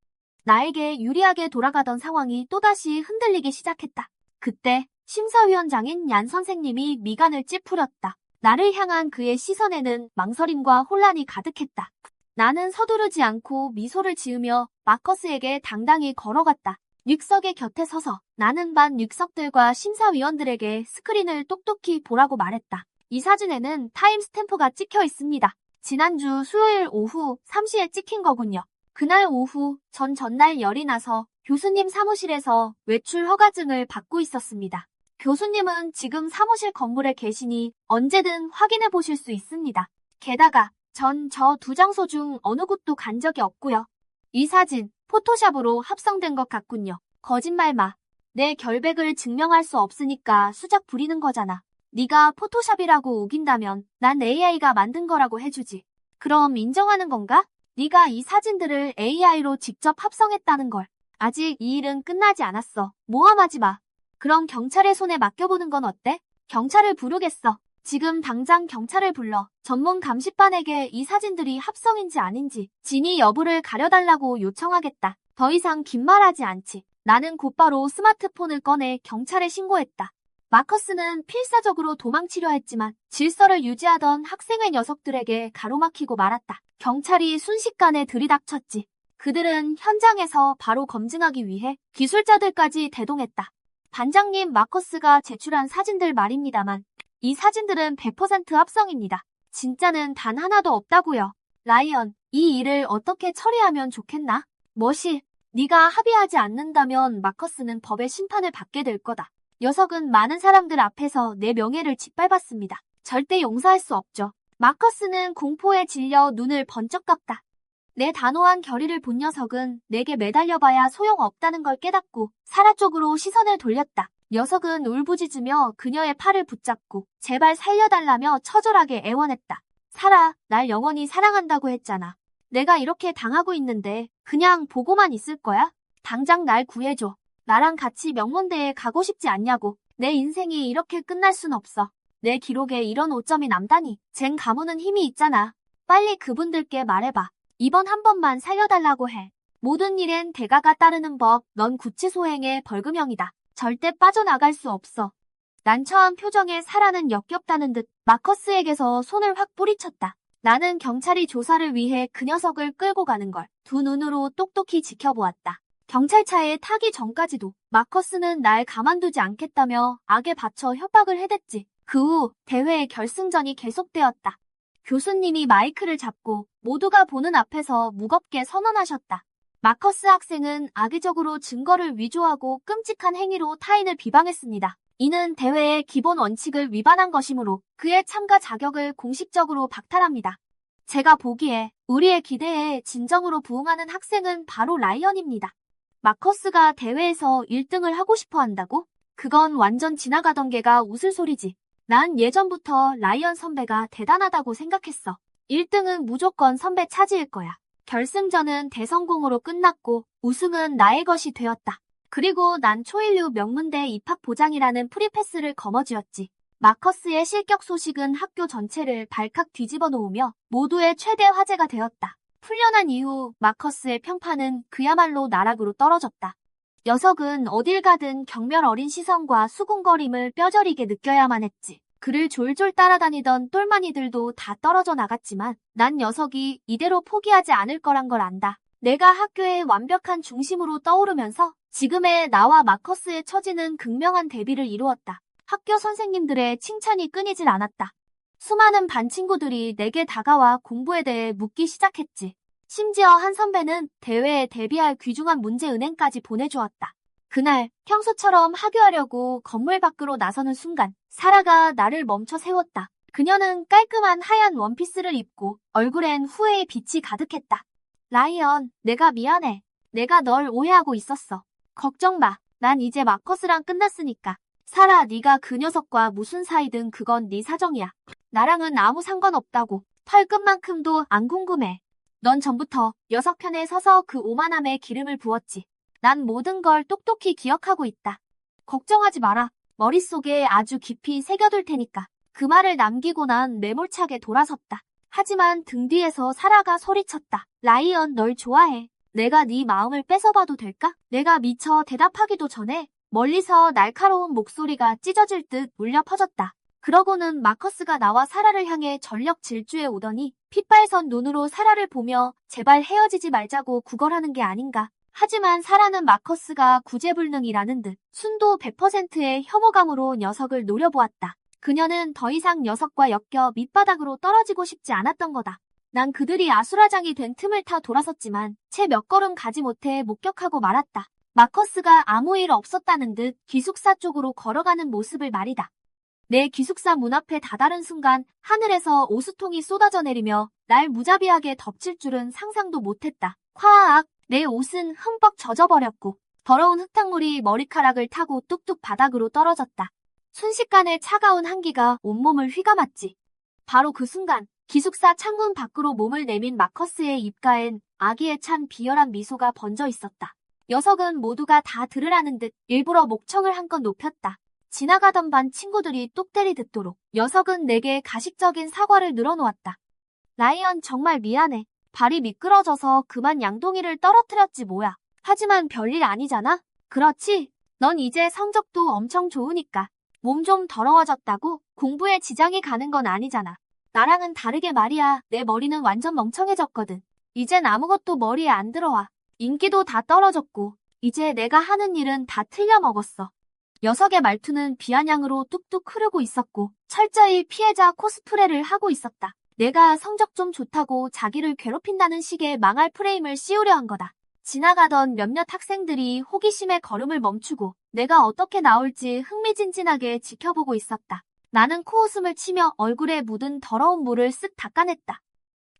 나에게 유리하게 돌아가던 상황이 또다시 흔들리기 시작했다. 그때 심사위원장인 얀 선생님이 미간을 찌푸렸다. 나를 향한 그의 시선에는 망설임과 혼란이 가득했다. 나는 서두르지 않고 미소를 지으며 마커스에게 당당히 걸어갔다. 닉석의 곁에 서서 나는 반 닉석들과 심사위원들에게 스크린을 똑똑히 보라고 말했다. 이 사진에는 타임스탬프가 찍혀 있습니다. 지난주 수요일 오후 3시에 찍힌 거군요. 그날 오후 전날 열이 나서 교수님 사무실에서 외출 허가증을 받고 있었습니다. 교수님은 지금 사무실 건물에 계시니 언제든 확인해 보실 수 있습니다. 게다가 전 저 두 장소 중 어느 곳도 간 적이 없고요. 이 사진 포토샵으로 합성된 것 같군요. 거짓말 마. 내 결백을 증명할 수 없으니까 수작 부리는 거잖아. 네가 포토샵이라고 우긴다면 난 AI가 만든 거라고 해주지. 그럼 인정하는 건가? 네가 이 사진들을 AI로 직접 합성했다는 걸. 아직 이 일은 끝나지 않았어. 모함하지 마. 그럼 경찰의 손에 맡겨보는 건 어때? 경찰을 부르겠어. 지금 당장 경찰을 불러 전문 감시반에게 이 사진들이 합성인지 아닌지 진위 여부를 가려달라고 요청하겠다. 더 이상 긴 말하지 않지. 나는 곧바로 스마트폰을 꺼내 경찰에 신고했다. 마커스는 필사적으로 도망치려 했지만 질서를 유지하던 학생의 녀석들에게 가로막히고 말았다. 경찰이 순식간에 들이닥쳤지. 그들은 현장에서 바로 검증하기 위해 기술자들까지 대동했다. 반장님, 마커스가 제출한 사진들 말입니다만 이 사진들은 100% 합성입니다. 진짜는 단 하나도 없다고요. 라이언, 이 일을 어떻게 처리하면 좋겠나? 뭐시? 네가 합의하지 않는다면 마커스는 법의 심판을 받게 될 거다. 녀석은 많은 사람들 앞에서 내 명예를 짓밟았습니다. 절대 용서할 수 없죠. 마커스는 공포에 질려 눈을 번쩍 떴다. 내 단호한 결의를 본 녀석은 내게 매달려봐야 소용없다는 걸 깨닫고 사라 쪽으로 시선을 돌렸다. 녀석은 울부짖으며 그녀의 팔을 붙잡고 제발 살려달라며 처절하게 애원했다. 사라, 날 영원히 사랑한다고 했잖아. 내가 이렇게 당하고 있는데 그냥 보고만 있을 거야? 당장 날 구해줘. 나랑 같이 명문대에 가고 싶지 않냐고. 내 인생이 이렇게 끝날 순 없어. 내 기록에 이런 오점이 남다니. 쟨 가무는 힘이 있잖아. 빨리 그분들께 말해봐. 이번 한 번만 살려달라고 해. 모든 일엔 대가가 따르는 법. 넌 구치소행의 벌금형이다. 절대 빠져나갈 수 없어. 난처한 표정에 사라는 역겹다는 듯 마커스에게서 손을 확 뿌리쳤다. 나는 경찰이 조사를 위해 그 녀석을 끌고 가는 걸 두 눈으로 똑똑히 지켜보았다. 경찰차에 타기 전까지도 마커스는 날 가만두지 않겠다며 악에 받쳐 협박을 해댔지. 그 후 대회의 결승전이 계속되었다. 교수님이 마이크를 잡고 모두가 보는 앞에서 무겁게 선언하셨다. 마커스 학생은 악의적으로 증거를 위조하고 끔찍한 행위로 타인을 비방했습니다. 이는 대회의 기본 원칙을 위반한 것이므로 그의 참가 자격을 공식적으로 박탈합니다. 제가 보기에 우리의 기대에 진정으로 부응하는 학생은 바로 라이언입니다. 마커스가 대회에서 1등을 하고 싶어 한다고? 그건 완전 지나가던 개가 웃을 소리지. 난 예전부터 라이언 선배가 대단하다고 생각했어. 1등은 무조건 선배 차지일 거야. 결승전은 대성공으로 끝났고 우승은 나의 것이 되었다. 그리고 난 초일류 명문대 입학 보장이라는 프리패스를 거머쥐었지. 마커스의 실격 소식은 학교 전체를 발칵 뒤집어 놓으며 모두의 최대 화제가 되었다. 풀려난 이후 마커스의 평판은 그야말로 나락으로 떨어졌다. 녀석은 어딜 가든 경멸 어린 시선과 수군거림을 뼈저리게 느껴야만 했지. 그를 졸졸 따라다니던 똘마니들도 다 떨어져 나갔지만 난 녀석이 이대로 포기하지 않을 거란 걸 안다. 내가 학교의 완벽한 중심으로 떠오르면서 지금의 나와 마커스의 처지는 극명한 대비를 이루었다. 학교 선생님들의 칭찬이 끊이질 않았다. 수많은 반 친구들이 내게 다가와 공부에 대해 묻기 시작했지. 심지어 한 선배는 대회에 대비할 귀중한 문제 은행까지 보내주었다. 그날 평소처럼 하교하려고 건물 밖으로 나서는 순간 사라가 나를 멈춰 세웠다. 그녀는 깔끔한 하얀 원피스를 입고 얼굴엔 후회의 빛이 가득했다. 라이언, 내가 미안해. 내가 널 오해하고 있었어. 걱정 마. 난 이제 마커스랑 끝났으니까. 사라, 네가 그 녀석과 무슨 사이든 그건 네 사정이야. 나랑은 아무 상관없다고. 털끝만큼도 안 궁금해. 넌 전부터 녀석 편에 서서 그 오만함에 기름을 부었지. 난 모든 걸 똑똑히 기억하고 있다. 걱정하지 마라. 머릿속에 아주 깊이 새겨둘 테니까. 그 말을 남기고 난 매몰차게 돌아섰다. 하지만 등 뒤에서 사라가 소리쳤다. 라이언, 널 좋아해. 내가 네 마음을 뺏어봐도 될까? 내가 미처 대답하기도 전에 멀리서 날카로운 목소리가 찢어질 듯 울려 퍼졌다. 그러고는 마커스가 나와 사라를 향해 전력 질주해 오더니 핏발선 눈으로 사라를 보며 제발 헤어지지 말자고 구걸하는 게 아닌가. 하지만 사라는 마커스가 구제불능이라는 듯 순도 100%의 혐오감으로 녀석을 노려보았다. 그녀는 더 이상 녀석과 엮여 밑바닥으로 떨어지고 싶지 않았던 거다. 난 그들이 아수라장이 된 틈을 타 돌아섰지만 채 몇 걸음 가지 못해 목격하고 말았다. 마커스가 아무 일 없었다는 듯 기숙사 쪽으로 걸어가는 모습을 말이다. 내 기숙사 문 앞에 다다른 순간 하늘에서 오수통이 쏟아져 내리며 날 무자비하게 덮칠 줄은 상상도 못했다. 화악! 내 옷은 흠뻑 젖어버렸고 더러운 흙탕물이 머리카락을 타고 뚝뚝 바닥으로 떨어졌다. 순식간에 차가운 한기가 온몸을 휘감았지. 바로 그 순간 기숙사 창문 밖으로 몸을 내민 마커스의 입가엔 아기에 찬 비열한 미소가 번져 있었다. 녀석은 모두가 다 들으라는 듯 일부러 목청을 한껏 높였다. 지나가던 반 친구들이 똑대리 듣도록 녀석은 내게 가식적인 사과를 늘어놓았다. 라이언, 정말 미안해. 발이 미끄러져서 그만 양동이를 떨어뜨렸지 뭐야. 하지만 별일 아니잖아? 그렇지? 넌 이제 성적도 엄청 좋으니까. 몸 좀 더러워졌다고 공부에 지장이 가는 건 아니잖아. 나랑은 다르게 말이야. 내 머리는 완전 멍청해졌거든. 이젠 아무것도 머리에 안 들어와. 인기도 다 떨어졌고 이제 내가 하는 일은 다 틀려먹었어. 녀석의 말투는 비아냥으로 뚝뚝 흐르고 있었고 철저히 피해자 코스프레를 하고 있었다. 내가 성적 좀 좋다고 자기를 괴롭힌다는 식의 망할 프레임을 씌우려 한 거다. 지나가던 몇몇 학생들이 호기심에 걸음을 멈추고 내가 어떻게 나올지 흥미진진하게 지켜보고 있었다. 나는 코웃음을 치며 얼굴에 묻은 더러운 물을 쓱 닦아냈다.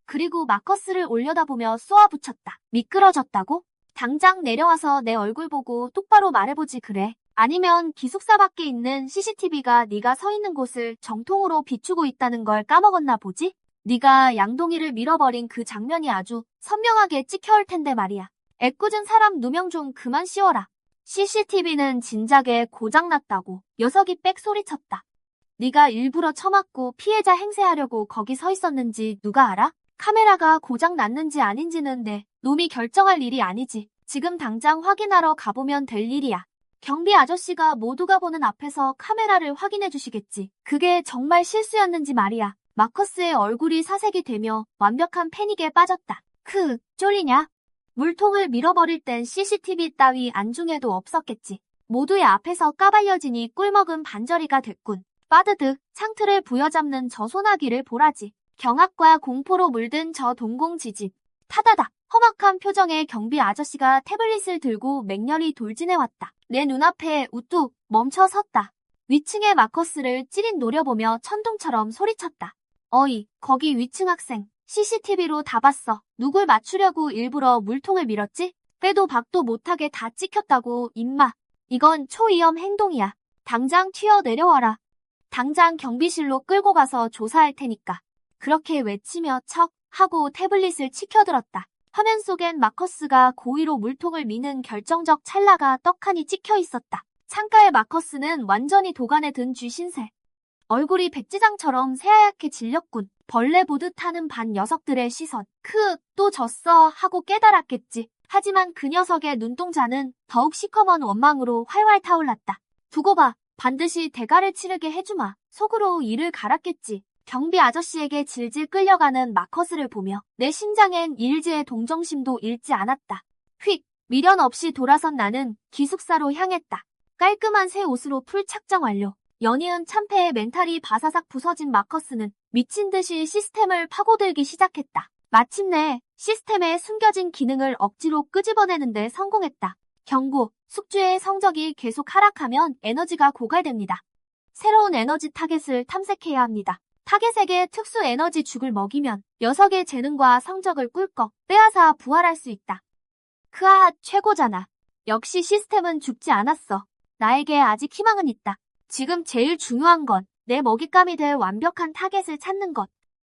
그리고 마커스를 올려다보며 쏘아붙였다. 미끄러졌다고? 당장 내려와서 내 얼굴 보고 똑바로 말해보지 그래. 아니면 기숙사 밖에 있는 CCTV가 네가 서 있는 곳을 정통으로 비추고 있다는 걸 까먹었나 보지? 네가 양동이를 밀어버린 그 장면이 아주 선명하게 찍혀올 텐데 말이야. 애꿎은 사람 누명 좀 그만 씌워라. CCTV는 진작에 고장났다고. 녀석이 빽 소리쳤다. 네가 일부러 처맞고 피해자 행세하려고 거기 서 있었는지 누가 알아? 카메라가 고장났는지 아닌지는 내 놈이 결정할 일이 아니지. 지금 당장 확인하러 가보면 될 일이야. 경비 아저씨가 모두가 보는 앞에서 카메라를 확인해 주시겠지. 그게 정말 실수였는지 말이야. 마커스의 얼굴이 사색이 되며 완벽한 패닉에 빠졌다. 쫄리냐? 물통을 밀어버릴 땐 CCTV 따위 안중에도 없었겠지. 모두의 앞에서 까발려지니 꿀먹은 반저리가 됐군. 빠드득 창틀을 부여잡는 저 소나기를 보라지. 경악과 공포로 물든 저 동공지집. 타다닥. 험악한 표정의 경비 아저씨가 태블릿을 들고 맹렬히 돌진해왔다. 내 눈앞에 우뚝 멈춰 섰다. 위층의 마커스를 찌릿 노려보며 천둥처럼 소리쳤다. 어이, 거기 위층 학생. CCTV로 다 봤어. 누굴 맞추려고 일부러 물통을 밀었지? 빼도 박도 못하게 다 찍혔다고, 임마. 이건 초위험 행동이야. 당장 튀어 내려와라. 당장 경비실로 끌고 가서 조사할 테니까. 그렇게 외치며 척 하고 태블릿을 치켜들었다. 화면 속엔 마커스가 고의로 물통을 미는 결정적 찰나가 떡하니 찍혀 있었다. 창가의 마커스는 완전히 도간에 든 쥐신세. 얼굴이 백지장처럼 새하얗게 질렸군. 벌레 보듯 하는 반 녀석들의 시선. 또 졌어 하고 깨달았겠지. 하지만 그 녀석의 눈동자는 더욱 시커먼 원망으로 활활 타올랐다. 두고 봐. 반드시 대가를 치르게 해주마. 속으로 이를 갈았겠지. 경비 아저씨에게 질질 끌려가는 마커스를 보며 내 심장엔 일지의 동정심도 잃지 않았다. 휙! 미련 없이 돌아선 나는 기숙사로 향했다. 깔끔한 새 옷으로 풀 착장 완료. 연이은 참패에 멘탈이 바사삭 부서진 마커스는 미친 듯이 시스템을 파고들기 시작했다. 마침내 시스템의 숨겨진 기능을 억지로 끄집어내는데 성공했다. 경고, 숙주의 성적이 계속 하락하면 에너지가 고갈됩니다. 새로운 에너지 타겟을 탐색해야 합니다. 타겟에게 특수 에너지 죽을 먹이면 녀석의 재능과 성적을 꿀꺽 빼앗아 부활할 수 있다. 크아, 최고잖아. 역시 시스템은 죽지 않았어. 나에게 아직 희망은 있다. 지금 제일 중요한 건 내 먹잇감이 될 완벽한 타겟을 찾는 것.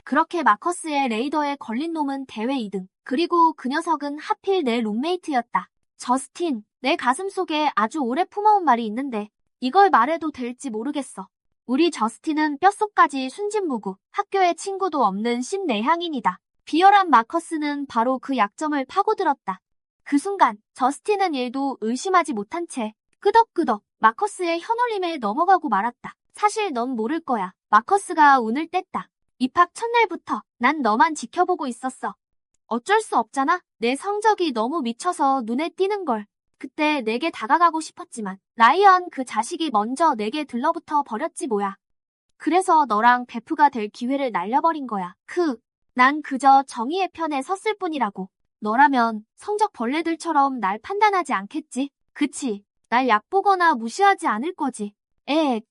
그렇게 마커스의 레이더에 걸린 놈은 대회 2등. 그리고 그 녀석은 하필 내 룸메이트였다. 저스틴, 내 가슴 속에 아주 오래 품어온 말이 있는데 이걸 말해도 될지 모르겠어. 우리 저스틴은 뼛속까지 순진무구, 학교에 친구도 없는 심내향인이다. 비열한 마커스는 바로 그 약점을 파고들었다. 그 순간 저스틴은 일도 의심하지 못한 채 끄덕끄덕 마커스의 혀놀림에 넘어가고 말았다. 사실 넌 모를 거야. 마커스가 운을 뗐다. 입학 첫날부터 난 너만 지켜보고 있었어. 어쩔 수 없잖아. 내 성적이 너무 미쳐서 눈에 띄는걸. 그때 내게 다가가고 싶었지만 라이언 그 자식이 먼저 내게 들러붙어 버렸지 뭐야. 그래서 너랑 베프가 될 기회를 날려버린 거야. 난 그저 정의의 편에 섰을 뿐이라고. 너라면 성적 벌레들처럼 날 판단하지 않겠지? 그치? 날 얕보거나 무시하지 않을 거지.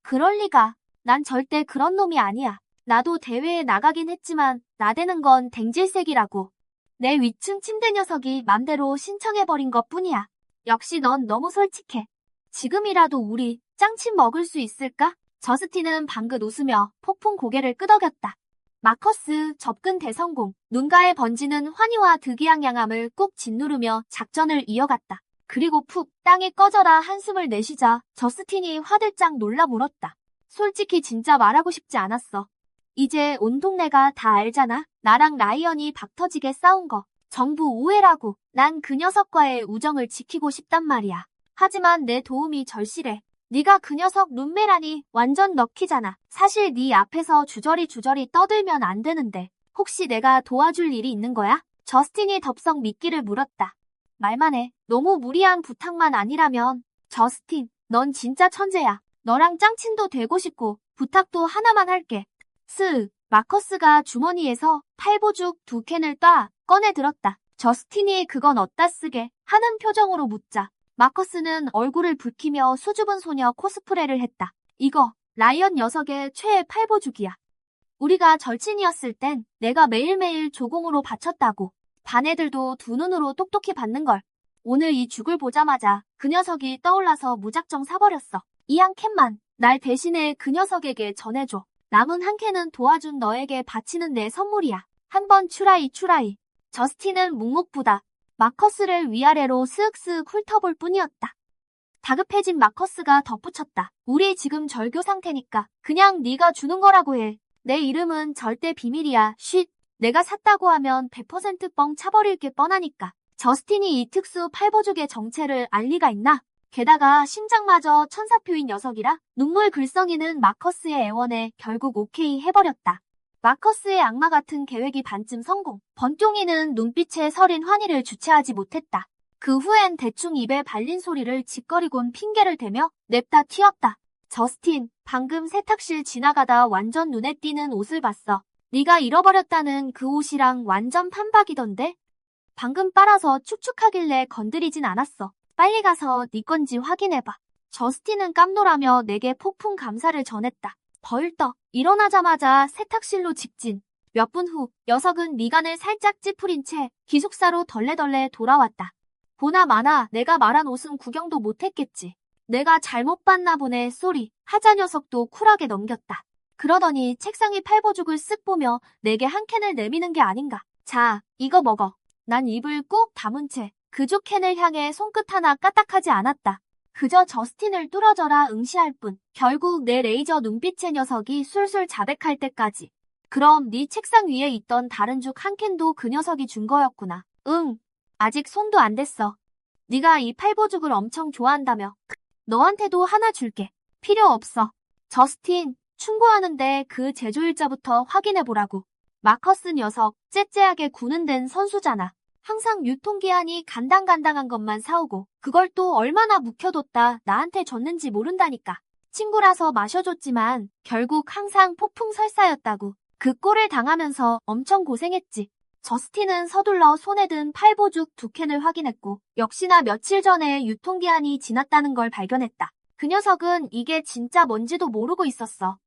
그럴 리가. 난 절대 그런 놈이 아니야. 나도 대회에 나가긴 했지만 나대는 건 댕질색이라고. 내 위층 침대 녀석이 맘대로 신청해버린 것뿐이야. 역시 넌 너무 솔직해. 지금이라도 우리 짱친 먹을 수 있을까? 저스틴은 방긋 웃으며 폭풍 고개를 끄덕였다. 마커스 접근 대성공. 눈가에 번지는 환희와 득이양양함을 꾹 짓누르며 작전을 이어갔다. 그리고 푹 땅에 꺼져라 한숨을 내쉬자 저스틴이 화들짝 놀라 물었다. 솔직히 진짜 말하고 싶지 않았어. 이제 온 동네가 다 알잖아. 나랑 라이언이 박터지게 싸운 거. 전부 오해라고. 난 그 녀석과의 우정을 지키고 싶단 말이야. 하지만 내 도움이 절실해. 네가 그 녀석 룸메라니 완전 럭키잖아. 사실 네 앞에서 주저리 떠들면 안 되는데 혹시 내가 도와줄 일이 있는 거야? 저스틴이 덥석 미끼를 물었다. 말만 해. 너무 무리한 부탁만 아니라면. 저스틴, 넌 진짜 천재야. 너랑 짱친도 되고 싶고 부탁도 하나만 할게. 마커스가 주머니에서 팔보죽 2캔을 꺼내 들었다. 저스틴이 그건 어디다 쓰게 하는 표정으로 묻자 마커스는 얼굴을 붉히며 수줍은 소녀 코스프레를 했다. 이거 라이언 녀석의 최애 팔보죽이야. 우리가 절친이었을 땐 내가 매일매일 조공으로 바쳤다고. 반 애들도 두 눈으로 똑똑히 받는걸. 오늘 이 죽을 보자마자 그 녀석이 떠올라서 무작정 사버렸어. 이 한 캔만 날 대신에 그 녀석에게 전해줘. 남은 한 캔은 도와준 너에게 바치는 내 선물이야. 한번 추라이. 저스틴은 묵묵부답. 마커스를 위아래로 쓱쓱 훑어볼 뿐이었다. 다급해진 마커스가 덧붙였다. 우리 지금 절교 상태니까 그냥 네가 주는 거라고 해. 내 이름은 절대 비밀이야. 쉿. 내가 샀다고 하면 100% 뻥 차버릴 게 뻔하니까. 저스틴이 이 특수 팔보죽의 정체를 알 리가 있나? 게다가 심장마저 천사표인 녀석이라 눈물 글썽이는 마커스의 애원에 결국 오케이 해버렸다. 마커스의 악마 같은 계획이 반쯤 성공. 번뚱이는 눈빛에 서린 환희를 주체하지 못했다. 그 후엔 대충 입에 발린 소리를 짓거리곤 핑계를 대며 냅다 튀었다. 저스틴, 방금 세탁실 지나가다 완전 눈에 띄는 옷을 봤어. 네가 잃어버렸다는 그 옷이랑 완전 판박이던데? 방금 빨아서 축축하길래 건드리진 않았어. 빨리 가서 네 건지 확인해봐. 저스틴은 깜놀하며 내게 폭풍 감사를 전했다. 벌떡 일어나자마자 세탁실로 직진. 몇 분 후 녀석은 미간을 살짝 찌푸린 채 기숙사로 덜레덜레 돌아왔다. 보나 마나 내가 말한 옷은 구경도 못했겠지. 내가 잘못 봤나 보네 쏘리. 하자 녀석도 쿨하게 넘겼다. 그러더니 책상에 팔보죽을 쓱 보며 내게 한 캔을 내미는 게 아닌가. 자, 이거 먹어. 난 입을 꾹 다문 채 그죽 캔을 향해 손끝 하나 까딱하지 않았다. 그저 저스틴을 뚫어져라 응시할 뿐. 결국 내 레이저 눈빛의 녀석이 술술 자백할 때까지. 그럼 네 책상 위에 있던 다른 죽 한 캔도 그 녀석이 준 거였구나. 응. 아직 손도 안 댔어. 네가 이 팔보죽을 엄청 좋아한다며. 너한테도 하나 줄게. 필요 없어. 저스틴, 충고하는데 그 제조일자부터 확인해보라고. 마커스 녀석, 째째하게 구는 데는 선수잖아. 항상 유통기한이 간당간당한 것만 사오고 그걸 또 얼마나 묵혀뒀다 나한테 줬는지 모른다니까. 친구라서 마셔줬지만 결국 항상 폭풍 설사였다고. 그 꼴을 당하면서 엄청 고생했지. 저스틴은 서둘러 손에 든 팔보죽 2캔을 확인했고 역시나 며칠 전에 유통기한이 지났다는 걸 발견했다. 그 녀석은 이게 진짜 뭔지도 모르고 있었어.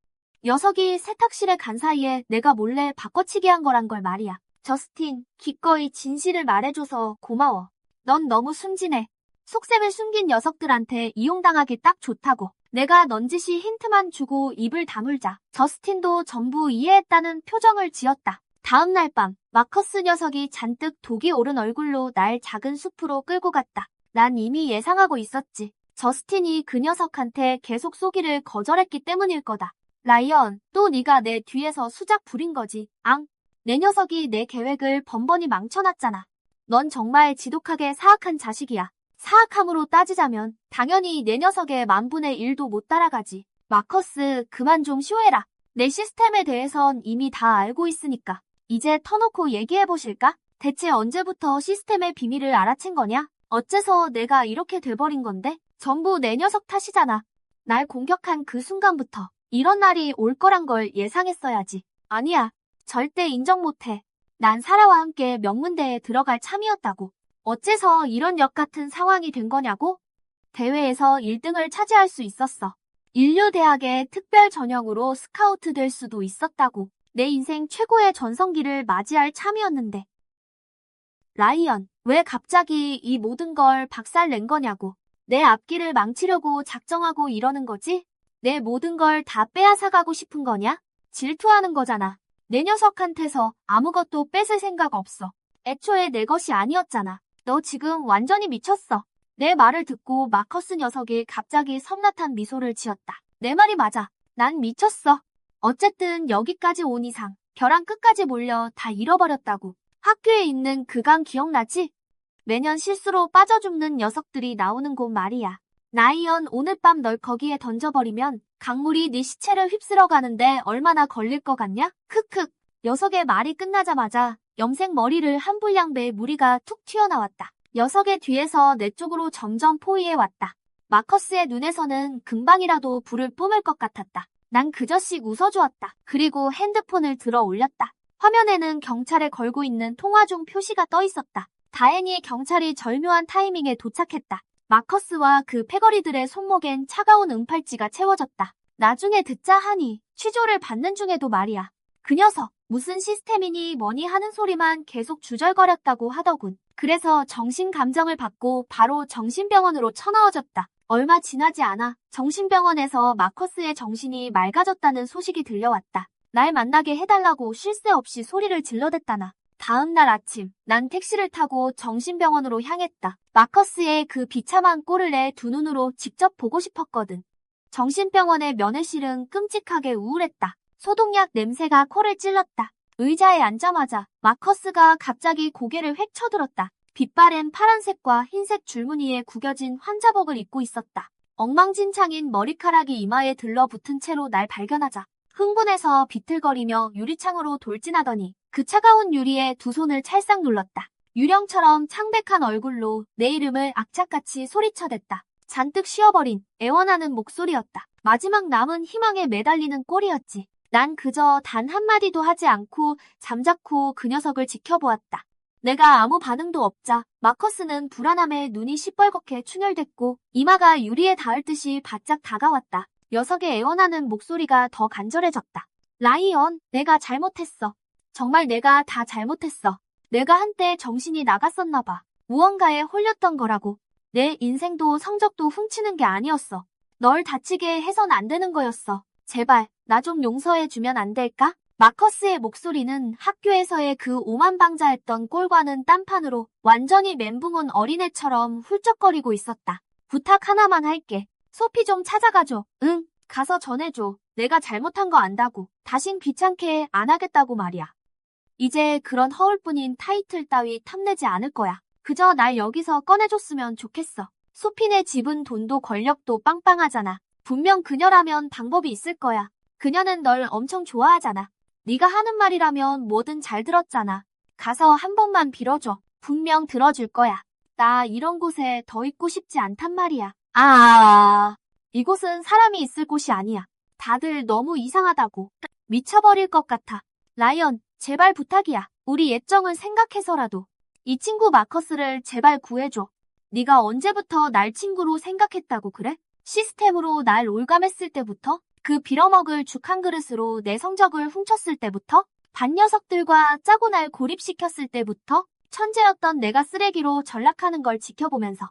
녀석이 세탁실에 간 사이에 내가 몰래 바꿔치기 한 거란 걸 말이야. 저스틴, 기꺼이 진실을 말해줘서 고마워. 넌 너무 순진해. 속셈을 숨긴 녀석들한테 이용당하기 딱 좋다고. 내가 넌지시 힌트만 주고 입을 다물자 저스틴도 전부 이해했다는 표정을 지었다. 다음 날 밤, 마커스 녀석이 잔뜩 독이 오른 얼굴로 날 작은 숲으로 끌고 갔다. 난 이미 예상하고 있었지. 저스틴이 그 녀석한테 계속 쏘기를 거절했기 때문일 거다. 라이언, 또 네가 내 뒤에서 수작 부린 거지. 앙. 내 녀석이 내 계획을 번번이 망쳐놨잖아. 넌 정말 지독하게 사악한 자식이야. 사악함으로 따지자면 당연히 내 녀석의 10,000분의 1도 못 따라가지. 마커스, 그만 좀 쇼해라. 내 시스템에 대해선 이미 다 알고 있으니까. 이제 터놓고 얘기해보실까? 대체 언제부터 시스템의 비밀을 알아챈 거냐? 어째서 내가 이렇게 돼버린 건데? 전부 내 녀석 탓이잖아. 날 공격한 그 순간부터 이런 날이 올 거란 걸 예상했어야지. 아니야. 절대 인정 못해. 난 사라와 함께 명문대에 들어갈 참이었다고. 어째서 이런 역 같은 상황이 된 거냐고? 대회에서 1등을 차지할 수 있었어. 인류대학의 특별 전형으로 스카우트 될 수도 있었다고. 내 인생 최고의 전성기를 맞이할 참이었는데. 라이언, 왜 갑자기 이 모든 걸 박살낸 거냐고. 내 앞길을 망치려고 작정하고 이러는 거지? 내 모든 걸 다 빼앗아가고 싶은 거냐? 질투하는 거잖아. 내 녀석한테서 아무것도 뺏을 생각 없어. 애초에 내 것이 아니었잖아. 너 지금 완전히 미쳤어. 내 말을 듣고 마커스 녀석이 갑자기 섬뜩한 미소를 지었다. 내 말이 맞아. 난 미쳤어. 어쨌든 여기까지 온 이상 벼랑 끝까지 몰려 다 잃어버렸다고. 학교에 있는 그 강 기억나지? 매년 실수로 빠져 죽는 녀석들이 나오는 곳 말이야. 라이언, 오늘 밤 널 거기에 던져버리면 강물이 네 시체를 휩쓸어 가는데 얼마나 걸릴 것 같냐? 크크. 녀석의 말이 끝나자마자 염색 머리를 한 불량배의 무리가 툭 튀어나왔다. 녀석의 뒤에서 내 쪽으로 점점 포위해왔다. 마커스의 눈에서는 금방이라도 불을 뿜을 것 같았다. 난 그저씩 웃어주었다. 그리고 핸드폰을 들어 올렸다. 화면에는 경찰에 걸고 있는 통화 중 표시가 떠 있었다. 다행히 경찰이 절묘한 타이밍에 도착했다. 마커스와 그 패거리들의 손목엔 차가운 응팔찌가 채워졌다. 나중에 듣자 하니 취조를 받는 중에도 말이야. 그 녀석 무슨 시스템이니 뭐니 하는 소리만 계속 주절거렸다고 하더군. 그래서 정신감정을 받고 바로 정신병원으로 쳐넣어졌다. 얼마 지나지 않아 정신병원에서 마커스의 정신이 맑아졌다는 소식이 들려왔다. 날 만나게 해달라고 쉴 새 없이 소리를 질러댔다나. 다음 날 아침, 난 택시를 타고 정신병원으로 향했다. 마커스의 그 비참한 꼴을 내 두 눈으로 직접 보고 싶었거든. 정신병원의 면회실은 끔찍하게 우울했다. 소독약 냄새가 코를 찔렀다. 의자에 앉자마자 마커스가 갑자기 고개를 획 쳐들었다. 빛바랜 파란색과 흰색 줄무늬에 구겨진 환자복을 입고 있었다. 엉망진창인 머리카락이 이마에 들러붙은 채로 날 발견하자 흥분해서 비틀거리며 유리창으로 돌진하더니 그 차가운 유리에 두 손을 찰싹 눌렀다. 유령처럼 창백한 얼굴로 내 이름을 악착같이 소리쳐댔다. 잔뜩 쉬어버린 애원하는 목소리였다. 마지막 남은 희망에 매달리는 꼴이었지. 난 그저 단 한마디도 하지 않고 잠자코 그 녀석을 지켜보았다. 내가 아무 반응도 없자 마커스는 불안함에 눈이 시뻘겋게 충혈됐고 이마가 유리에 닿을 듯이 바짝 다가왔다. 녀석의 애원하는 목소리가 더 간절해졌다. 라이언, 내가 잘못했어. 정말 내가 다 잘못했어. 내가 한때 정신이 나갔었나 봐. 무언가에 홀렸던 거라고. 내 인생도 성적도 훔치는 게 아니었어. 널 다치게 해선 안 되는 거였어. 제발, 나 좀 용서해주면 안 될까? 마커스의 목소리는 학교에서의 그 오만방자했던 꼴과는 딴판으로 완전히 멘붕 온 어린애처럼 훌쩍거리고 있었다. 부탁 하나만 할게. 소피 좀 찾아가줘. 응, 가서 전해줘. 내가 잘못한 거 안다고. 다신 귀찮게 안 하겠다고 말이야. 이제 그런 허울뿐인 타이틀 따위 탐내지 않을 거야. 그저 날 여기서 꺼내줬으면 좋겠어. 소피네 집은 돈도 권력도 빵빵하잖아. 분명 그녀라면 방법이 있을 거야. 그녀는 널 엄청 좋아하잖아. 네가 하는 말이라면 뭐든 잘 들었잖아. 가서 한 번만 빌어줘. 분명 들어줄 거야. 나 이런 곳에 더 있고 싶지 않단 말이야. 이곳은 사람이 있을 곳이 아니야. 다들 너무 이상하다고. 미쳐버릴 것 같아. 라이언, 제발 부탁이야. 우리 예정을 생각해서라도. 이 친구 마커스를 제발 구해줘. 네가 언제부터 날 친구로 생각했다고 그래? 시스템으로 날 올감했을 때부터? 그 빌어먹을 죽 한 그릇으로 내 성적을 훔쳤을 때부터? 반녀석들과 짜고 날 고립시켰을 때부터? 천재였던 내가 쓰레기로 전락하는 걸 지켜보면서.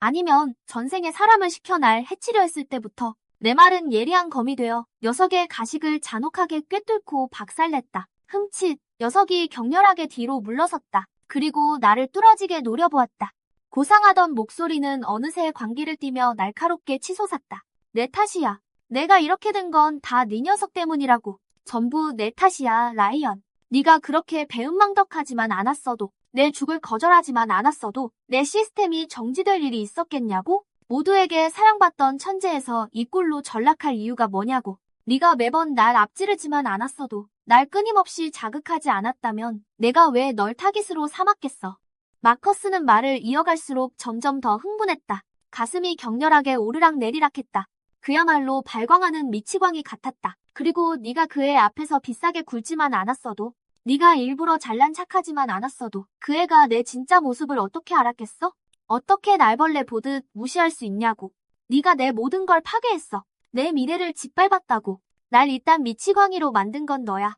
아니면 전생에 사람을 시켜 날 해치려 했을 때부터? 내 말은 예리한 검이 되어 녀석의 가식을 잔혹하게 꿰뚫고 박살냈다. 흠칫, 녀석이 격렬하게 뒤로 물러섰다. 그리고 나를 뚫어지게 노려보았다. 고상하던 목소리는 어느새 광기를 띠며 날카롭게 치솟았다. 내 탓이야. 내가 이렇게 된 건 다 네 녀석 때문이라고. 전부 내 탓이야, 라이언. 네가 그렇게 배은망덕하지만 않았어도, 내 죽을 거절하지만 않았어도 내 시스템이 정지될 일이 있었겠냐고? 모두에게 사랑받던 천재에서 이 꼴로 전락할 이유가 뭐냐고. 네가 매번 날 앞지르지만 않았어도, 날 끊임없이 자극하지 않았다면 내가 왜 널 타깃으로 삼았겠어. 마커스는 말을 이어갈수록 점점 더 흥분했다. 가슴이 격렬하게 오르락내리락했다. 그야말로 발광하는 미치광이 같았다. 그리고 네가 그 애 앞에서 비싸게 굴지만 않았어도, 네가 일부러 잘난 척하지만 않았어도 그 애가 내 진짜 모습을 어떻게 알았겠어? 어떻게 날벌레 보듯 무시할 수 있냐고. 네가 내 모든 걸 파괴했어. 내 미래를 짓밟았다고. 날 이딴 미치광이로 만든 건 너야.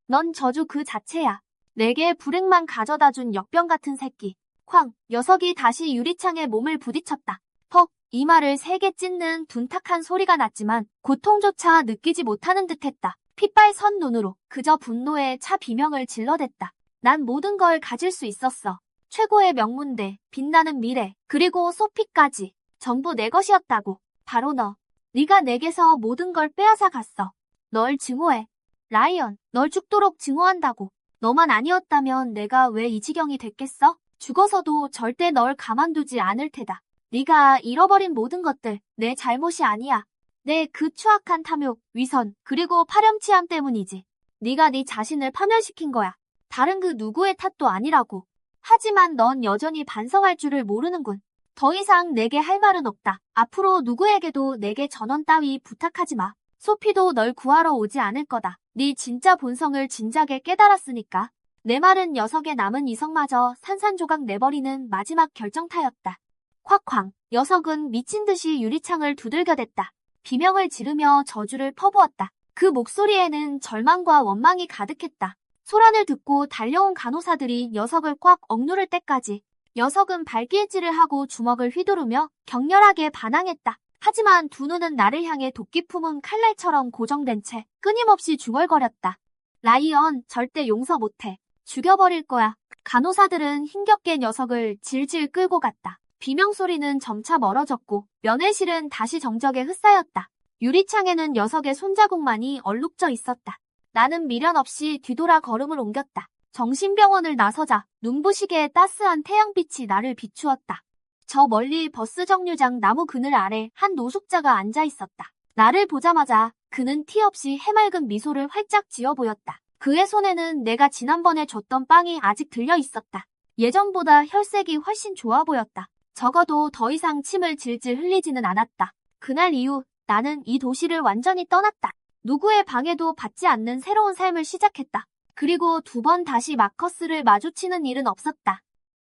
넌 저주 그 자체야. 내게 불행만 가져다준 역병 같은 새끼. 쾅, 녀석이 다시 유리창에 몸을 부딪혔다. 퍽, 이마를 세게 찢는 둔탁한 소리가 났지만 고통조차 느끼지 못하는 듯했다. 핏발 선 눈으로 그저 분노에 차 비명을 질러댔다. 난 모든 걸 가질 수 있었어. 최고의 명문대, 빛나는 미래, 그리고 소피까지. 전부 내 것이었다고. 바로 너. 네가 내게서 모든 걸 빼앗아 갔어. 널 증오해. 라이언, 널 죽도록 증오한다고. 너만 아니었다면 내가 왜 이 지경이 됐겠어? 죽어서도 절대 널 가만두지 않을 테다. 네가 잃어버린 모든 것들 내 잘못이 아니야. 내 그 추악한 탐욕, 위선, 그리고 파렴치함 때문이지. 네가 네 자신을 파멸시킨 거야. 다른 그 누구의 탓도 아니라고. 하지만 넌 여전히 반성할 줄을 모르는군. 더 이상 내게 할 말은 없다. 앞으로 누구에게도 내게 전원 따위 부탁하지 마. 소피도 널 구하러 오지 않을 거다. 네 진짜 본성을 진작에 깨달았으니까. 내 말은 녀석의 남은 이성마저 산산조각 내버리는 마지막 결정타였다. 콱쾅, 녀석은 미친 듯이 유리창을 두들겨댔다. 비명을 지르며 저주를 퍼부었다. 그 목소리에는 절망과 원망이 가득했다. 소란을 듣고 달려온 간호사들이 녀석을 꽉 억누를 때까지 녀석은 발길질을 하고 주먹을 휘두르며 격렬하게 반항했다. 하지만 두 눈은 나를 향해 도끼 품은 칼날처럼 고정된 채 끊임없이 중얼거렸다. 라이언, 절대 용서 못해. 죽여버릴 거야. 간호사들은 힘겹게 녀석을 질질 끌고 갔다. 비명소리는 점차 멀어졌고 면회실은 다시 정적에 휩싸였다. 유리창에는 녀석의 손자국만이 얼룩져 있었다. 나는 미련 없이 뒤돌아 걸음을 옮겼다. 정신병원을 나서자 눈부시게 따스한 태양빛이 나를 비추었다. 저 멀리 버스 정류장 나무 그늘 아래 한 노숙자가 앉아 있었다. 나를 보자마자 그는 티 없이 해맑은 미소를 활짝 지어 보였다. 그의 손에는 내가 지난번에 줬던 빵이 아직 들려 있었다. 예전보다 혈색이 훨씬 좋아 보였다. 적어도 더 이상 침을 질질 흘리지는 않았다. 그날 이후 나는 이 도시를 완전히 떠났다. 누구의 방해도 받지 않는 새로운 삶을 시작했다. 그리고 두 번 다시 마커스를 마주치는 일은 없었다.